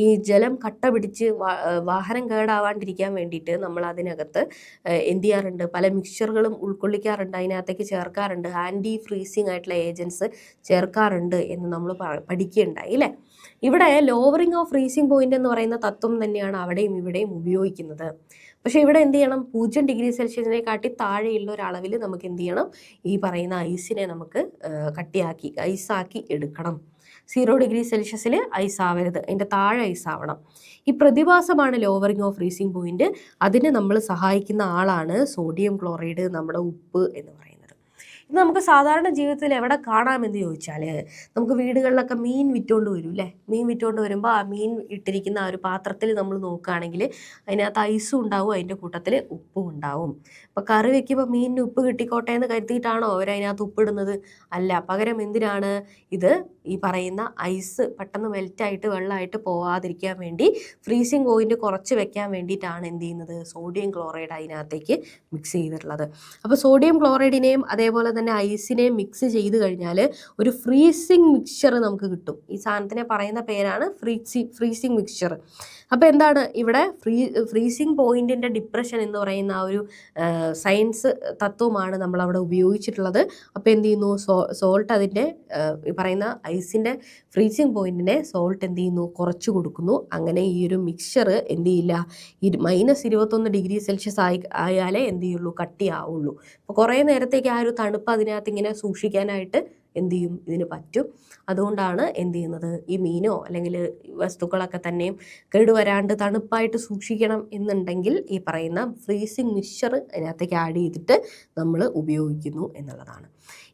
ഈ ജലം കട്ട പിടിച്ച് വാഹനം കേടാവാണ്ടിരിക്കാൻ വേണ്ടിയിട്ട് നമ്മൾ അതിനകത്ത് എന്ത് ചെയ്യാറുണ്ട്, പല മിക്സ്ചറുകളും ഉൾക്കൊള്ളിക്കാറുണ്ട്, അതിനകത്തേക്ക് ചേർക്കാറുണ്ട്, ആൻറ്റി ഫ്രീസിങ് ആയിട്ടുള്ള ഏജൻസ് ചേർക്കാറുണ്ട് എന്ന് നമ്മൾ പഠിക്കുകയുണ്ടായി അല്ലേ. ഇവിടെ ലോവറിങ് ഓഫ് ഫ്രീസിങ് പോയിന്റ് എന്ന് പറയുന്ന തത്വം തന്നെയാണ് അവിടെയും ഇവിടെയും ഉപയോഗിക്കുന്നത്. പക്ഷേ ഇവിടെ എന്ത് ചെയ്യണം, 0°C കാട്ടി താഴെയുള്ള ഒരളവിൽ നമുക്ക് എന്ത് ചെയ്യണം, ഈ പറയുന്ന ഐസിനെ നമുക്ക് കട്ടിയാക്കി ഐസാക്കി എടുക്കണം. 0°C ഐസ് ആവരുത്, അതിൻ്റെ താഴെ ഐസ് ആവണം. ഈ പ്രതിഭാസമാണ് ലോവറിങ് ഓഫ് ഫ്രീസിങ് പോയിന്റ്. അതിന് നമ്മൾ സഹായിക്കുന്ന ആളാണ് സോഡിയം ക്ലോറൈഡ്, നമ്മുടെ ഉപ്പ് എന്ന് പറയുന്നത്. ഇത് നമുക്ക് സാധാരണ ജീവിതത്തിൽ എവിടെ കാണാമെന്ന് ചോദിച്ചാൽ, നമുക്ക് വീടുകളിലൊക്കെ മീൻ വിറ്റുകൊണ്ട് വരും അല്ലേ. മീൻ വിറ്റുകൊണ്ട് വരുമ്പോൾ ആ മീൻ ഇട്ടിരിക്കുന്ന ആ ഒരു പാത്രത്തിൽ നമ്മൾ നോക്കുകയാണെങ്കിൽ അതിനകത്ത് ഐസും ഉണ്ടാവും, അതിൻ്റെ കൂട്ടത്തിൽ ഉപ്പും ഉണ്ടാവും. അപ്പോൾ കറി വെക്കുമ്പോൾ മീനിന് ഉപ്പ് കിട്ടിക്കോട്ടെ എന്ന് കരുതിയിട്ടാണോ അവരതിനകത്ത് ഉപ്പിടുന്നത്? അല്ല, പകരം എന്തിനാണ് ഇത്, ഈ പറയുന്ന ഐസ് പെട്ടെന്ന് മെൽറ്റായിട്ട് വെള്ളമായിട്ട് പോവാതിരിക്കാൻ വേണ്ടി ഫ്രീസിങ് പോയിന്റ് കുറച്ച് വെക്കാൻ വേണ്ടിയിട്ടാണ് എന്ത് ചെയ്യുന്നത്, സോഡിയം ക്ലോറൈഡ് അതിനകത്തേക്ക് മിക്സ് ചെയ്തിട്ടുള്ളത്. അപ്പോൾ സോഡിയം ക്ലോറൈഡിനെയും അതേപോലെ തന്നെ ഐസിനെയും മിക്സ് ചെയ്ത് കഴിഞ്ഞാൽ ഒരു ഫ്രീസിങ് മിക്സ്ചർ നമുക്ക് കിട്ടും. ഈ സാധനത്തിനെ പറയുന്ന പേരാണ് ഫ്രീസിങ് മിക്സ്ചർ. അപ്പോൾ എന്താണ് ഇവിടെ ഫ്രീസിങ് പോയിന്റിൻ്റെ ഡിപ്രഷൻ എന്ന് പറയുന്ന ആ ഒരു സയൻസ് തത്വമാണ് നമ്മളവിടെ ഉപയോഗിച്ചിട്ടുള്ളത്. അപ്പോൾ എന്ത് ചെയ്യുന്നു, സോൾട്ട് അതിൻ്റെ ഈ പറയുന്ന ഐസിൻ്റെ ഫ്രീസിങ് പോയിന്റിനെ സോൾട്ട് എന്ത് ചെയ്യുന്നു, കുറച്ച് കൊടുക്കുന്നു. അങ്ങനെ ഈ ഒരു മിക്സ്ചർ എന്ത് ചെയ്യില്ല, -21°C ആയാലേ എന്ത് ചെയ്യുള്ളൂ, കട്ടിയാവുള്ളൂ. അപ്പോൾ കുറേ നേരത്തേക്ക് ആ ഒരു തണുപ്പ് അതിനകത്ത് ഇങ്ങനെ സൂക്ഷിക്കാനായിട്ട് എന്ത് ചെയ്യും, ഇതിന് പറ്റും. അതുകൊണ്ടാണ് എന്ത് ചെയ്യുന്നത്, ഈ മീനോ അല്ലെങ്കിൽ വസ്തുക്കളൊക്കെ തന്നെയും കേടുവരാണ്ട് തണുപ്പായിട്ട് സൂക്ഷിക്കണം എന്നുണ്ടെങ്കിൽ ഈ പറയുന്ന ഫ്രീസിങ് മിക്സ്ചർ അതിനകത്തേക്ക് ആഡ് ചെയ്തിട്ട് നമ്മൾ ഉപയോഗിക്കുന്നു എന്നുള്ളതാണ്.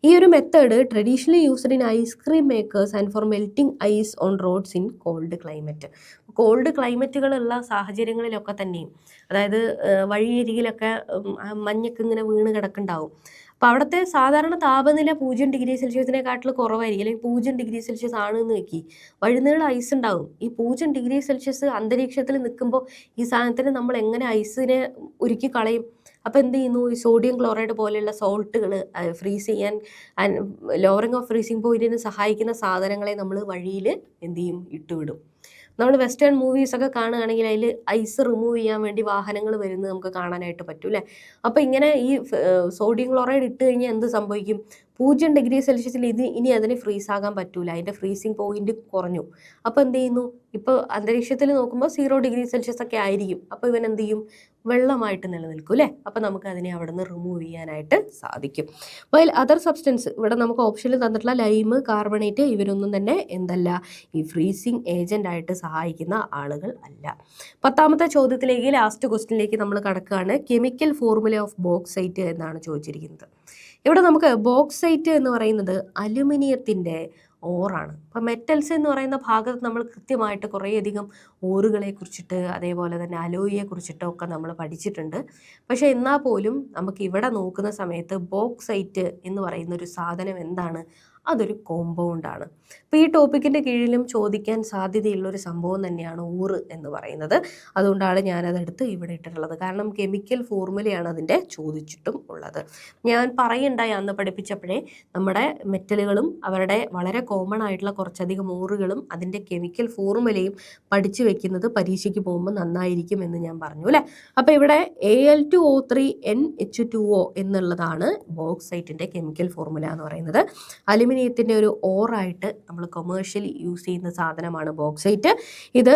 ഈ ഒരു method traditionally used in ice cream makers and for melting ice on roads in cold climate. Cold ക്ലൈമറ്റുകളുള്ള സാഹചര്യങ്ങളിലൊക്കെ തന്നെയും, അതായത് വഴിയരികിലൊക്കെ മഞ്ഞൊക്കെ ഇങ്ങനെ വീണ് കിടക്കുന്നുണ്ടാവും. അപ്പോൾ അവിടുത്തെ സാധാരണ താപനില 0°C കുറവായിരിക്കും, അല്ലെങ്കിൽ 0°C ആണെന്ന് വെക്കി, വഴുനീളം ഐസ് ഉണ്ടാവും. ഈ 0°C അന്തരീക്ഷത്തിൽ നിൽക്കുമ്പോൾ ഈ സാധനത്തിന് നമ്മൾ എങ്ങനെ ഐസിനെ ഉരുക്കി കളയും? അപ്പോൾ എന്ത് ചെയ്യുന്നു, ഈ സോഡിയം ക്ലോറൈഡ് പോലെയുള്ള സോൾട്ടുകൾ ഫ്രീസ് ചെയ്യാൻ, ലോവറിങ് ഓഫ് ഫ്രീസിങ് പോയിന്റിന് സഹായിക്കുന്ന സാധനങ്ങളെ നമ്മൾ വഴിയിൽ എന്ത് ചെയ്യും, ഇട്ടുവിടും. നമ്മൾ വെസ്റ്റേൺ മൂവീസൊക്കെ കാണുകയാണെങ്കിൽ അതിൽ ഐസ് റിമൂവ് ചെയ്യാൻ വേണ്ടി വാഹനങ്ങൾ വരുന്നത് നമുക്ക് കാണാനായിട്ട് പറ്റും അല്ലേ. അപ്പോൾ ഇങ്ങനെ ഈ സോഡിയം ക്ലോറൈഡ് ഇട്ട് കഴിഞ്ഞാൽ എന്ത് സംഭവിക്കും, 0°C ഇനി അതിന് ഫ്രീസ് ആകാൻ പറ്റൂല, അതിൻ്റെ ഫ്രീസിങ് പോയിന്റ് കുറഞ്ഞു. അപ്പോൾ എന്ത് ചെയ്യുന്നു, ഇപ്പോൾ അന്തരീക്ഷത്തിൽ നോക്കുമ്പോൾ 0°C ഒക്കെ ആയിരിക്കും. അപ്പോൾ ഇവൻ എന്ത് ചെയ്യും, വെള്ളമായിട്ട് നിലനിൽക്കും അല്ലേ. അപ്പോൾ നമുക്ക് അതിനെ അവിടെ നിന്ന് റിമൂവ് ചെയ്യാനായിട്ട് സാധിക്കും. അപ്പോൾ അതർ സബ്സ്റ്റൻസ് ഇവിടെ നമുക്ക് ഓപ്ഷനിൽ തന്നിട്ടുള്ള ലൈമ്, കാർബണേറ്റ്, ഇവരൊന്നും തന്നെ എന്തല്ല, ഈ ഫ്രീസിങ് ഏജന്റ് ആയിട്ട് സഹായിക്കുന്ന ആളുകൾ അല്ല. 10ാമത്തെ ചോദ്യത്തിലേക്ക്, ലാസ്റ്റ് ക്വസ്റ്റ്യനിലേക്ക് നമ്മൾ കടക്കുകയാണ്. കെമിക്കൽ ഫോർമുല ഓഫ് ബോക്സൈറ്റ് എന്നാണ് ചോദിച്ചിരിക്കുന്നത്. ഇവിടെ നമുക്ക് ബോക്സൈറ്റ് എന്ന് പറയുന്നത് അലുമിനിയത്തിൻ്റെ ഓറാണ്. അപ്പോൾ മെറ്റൽസ് എന്ന് പറയുന്ന ഭാഗത്ത് നമ്മൾ കൃത്യമായിട്ട് കുറേയധികം ഓറുകളെ കുറിച്ചിട്ട് അതേപോലെ തന്നെ അലോയിയെ കുറിച്ചിട്ടൊക്കെ നമ്മൾ പഠിച്ചിട്ടുണ്ട്. പക്ഷേ എന്നാൽ പോലും നമുക്ക് ഇവിടെ നോക്കുന്ന സമയത്ത് ബോക്സൈറ്റ് എന്ന് പറയുന്ന ഒരു സാധനം എന്താണ്, അതൊരു കോമ്പൗണ്ടാണ്. അപ്പോൾ ഈ ടോപ്പിക്കിൻ്റെ കീഴിലും ചോദിക്കാൻ സാധ്യതയുള്ളൊരു സംഭവം തന്നെയാണ് ഊറ് എന്ന് പറയുന്നത്. അതുകൊണ്ടാണ് ഞാനതെടുത്ത് ഇവിടെ ഇട്ടിട്ടുള്ളത്. കാരണം കെമിക്കൽ ഫോർമുലയാണ് അതിൻ്റെ ചോദിച്ചിട്ടും ഉള്ളത്. ഞാൻ പറയണ്ടായി അന്ന് പഠിപ്പിച്ചപ്പോഴേ, നമ്മുടെ മെറ്റലുകളും അവരുടെ വളരെ കോമൺ ആയിട്ടുള്ള കുറച്ചധികം ഊറുകളും അതിൻ്റെ കെമിക്കൽ ഫോർമുലയും പഠിച്ചു വെക്കുന്നത് പരീക്ഷയ്ക്ക് പോകുമ്പോൾ നന്നായിരിക്കും എന്ന് ഞാൻ പറഞ്ഞു അല്ലേ. അപ്പോൾ ഇവിടെ Al2O3NH2O എന്നുള്ളതാണ് ബോക്സൈറ്റിൻ്റെ കെമിക്കൽ ഫോർമുല എന്ന് പറയുന്നത്. അലുമിനിയത്തിൻ്റെ ഒരു ഓറായിട്ട് നമ്മൾ കൊമേഴ്ഷ്യലി യൂസ് ചെയ്യുന്ന സാധനമാണ് ബോക്സൈറ്റ്. ഇത്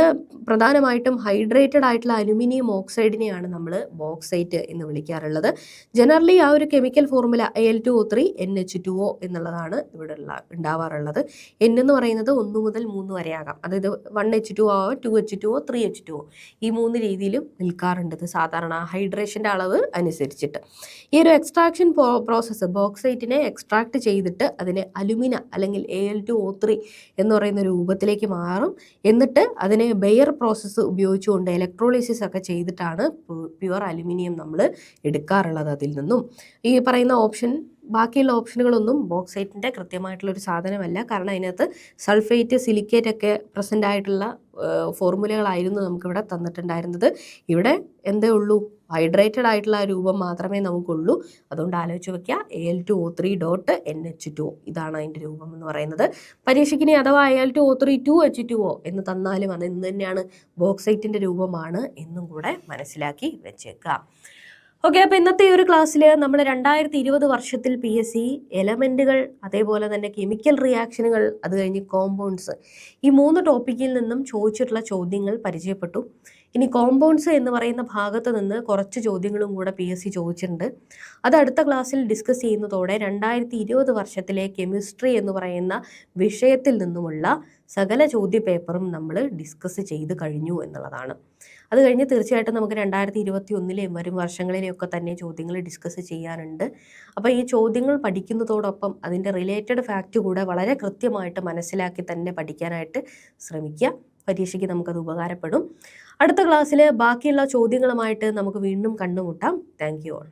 പ്രധാനമായിട്ടും ഹൈഡ്രേറ്റഡ് ആയിട്ടുള്ള അലുമിനിയം ഓക്സൈഡിനെയാണ് നമ്മൾ ബോക്സൈറ്റ് എന്ന് വിളിക്കാറുള്ളത്. ജനറലി ആ ഒരു കെമിക്കൽ ഫോർമുല Al2O3NH2O എന്നുള്ളതാണ് ഇവിടെ ഉണ്ടാവാറുള്ളത്. N എന്ന് പറയുന്നത് 1 മുതൽ 3 വരെ ആകാം. അതായത് 1H2O ആവാം, 2H2O, 3H2O, ഈ 3 രീതിയിലും നിൽക്കാറുണ്ട് സാധാരണ ഹൈഡ്രേഷൻ്റെ അളവ് അനുസരിച്ചിട്ട്. ഈ ഒരു എക്സ്ട്രാക്ഷൻ പ്രോസസ്സ്, ബോക്സൈറ്റിനെ എക്സ്ട്രാക്ട് ചെയ്തിട്ട് അതിനെ അലുമിന അല്ലെങ്കിൽ Al2O3 എന്ന് പറയുന്ന രൂപത്തിലേക്ക് മാറും. എന്നിട്ട് അതിനെ ബെയർ പ്രോസസ്സ് ഉപയോഗിച്ചുകൊണ്ട് ഇലക്ട്രോളിസിസ് ഒക്കെ ചെയ്തിട്ടാണ് പ്യുവർ അലുമിനിയം നമ്മൾ എടുക്കാറുള്ളത് അതിൽ നിന്നും. ഈ പറയുന്ന ഓപ്ഷൻ ബാക്കിയുള്ള ഓപ്ഷനുകളൊന്നും ബോക്സൈറ്റിൻ്റെ കൃത്യമായിട്ടുള്ളൊരു സാധനമല്ല. കാരണം അതിനകത്ത് സൾഫേറ്റ്, സിലിക്കേറ്റ് ഒക്കെ പ്രസൻ്റ് ആയിട്ടുള്ള ഫോർമുലകളായിരുന്നു നമുക്കിവിടെ തന്നിട്ടുണ്ടായിരുന്നത്. ഇവിടെ എന്തേ ഉള്ളൂ, ഹൈഡ്രേറ്റഡ് ആയിട്ടുള്ള രൂപം മാത്രമേ നമുക്കുള്ളൂ. അതുകൊണ്ട് ആലോചിച്ച് വെക്കുക, Al2O3.NH2O ഇതാണ് അതിൻ്റെ രൂപം എന്ന് പറയുന്നത്. പരീക്ഷയ്ക്കിനി അഥവാ Al2O3 2H2O എന്ന് തന്നാലും അത് ഇന്ന് തന്നെയാണ് ബോക്സൈറ്റിൻ്റെ രൂപമാണ് എന്നും കൂടെ മനസ്സിലാക്കി വെച്ചേക്കുക. ഓക്കെ, അപ്പോൾ ഇന്നത്തെ ഈ ഒരു ക്ലാസ്സിൽ നമ്മൾ 2020 വർഷത്തിൽ PSC എലമെൻറ്റുകൾ, അതേപോലെ തന്നെ കെമിക്കൽ റിയാക്ഷനുകൾ, അത് കഴിഞ്ഞ് കോമ്പൗണ്ട്സ്, ഈ 3 ടോപ്പിക്കിൽ നിന്നും ചോദിച്ചിട്ടുള്ള ചോദ്യങ്ങൾ പരിചയപ്പെട്ടു. ഇനി കോമ്പൗണ്ട്സ് എന്ന് പറയുന്ന ഭാഗത്ത് നിന്ന് കുറച്ച് ചോദ്യങ്ങളും കൂടെ PSC ചോദിച്ചിട്ടുണ്ട്. അത് അടുത്ത ക്ലാസ്സിൽ ഡിസ്കസ് ചെയ്യുന്നതോടെ 2020 വർഷത്തിലെ കെമിസ്ട്രി എന്ന് പറയുന്ന വിഷയത്തിൽ നിന്നുമുള്ള സകല ചോദ്യ പേപ്പറും നമ്മൾ ഡിസ്കസ് ചെയ്ത് കഴിഞ്ഞു എന്നുള്ളതാണ്. അത് കഴിഞ്ഞ് തീർച്ചയായിട്ടും നമുക്ക് 2021 വരും വർഷങ്ങളിലെയൊക്കെ തന്നെ ചോദ്യങ്ങൾ ഡിസ്കസ് ചെയ്യാനുണ്ട്. അപ്പോൾ ഈ ചോദ്യങ്ങൾ പഠിക്കുന്നതോടൊപ്പം അതിൻ്റെ റിലേറ്റഡ് ഫാക്റ്റ് കൂടെ വളരെ കൃത്യമായിട്ട് മനസ്സിലാക്കി തന്നെ പഠിക്കാനായിട്ട് ശ്രമിക്കുക. പരീക്ഷയ്ക്ക് നമുക്കത് ഉപകാരപ്പെടും. അടുത്ത ക്ലാസ്സിൽ ബാക്കിയുള്ള ചോദ്യങ്ങളുമായിട്ട് നമുക്ക് വീണ്ടും കണ്ടുമുട്ടാം. Thank you all.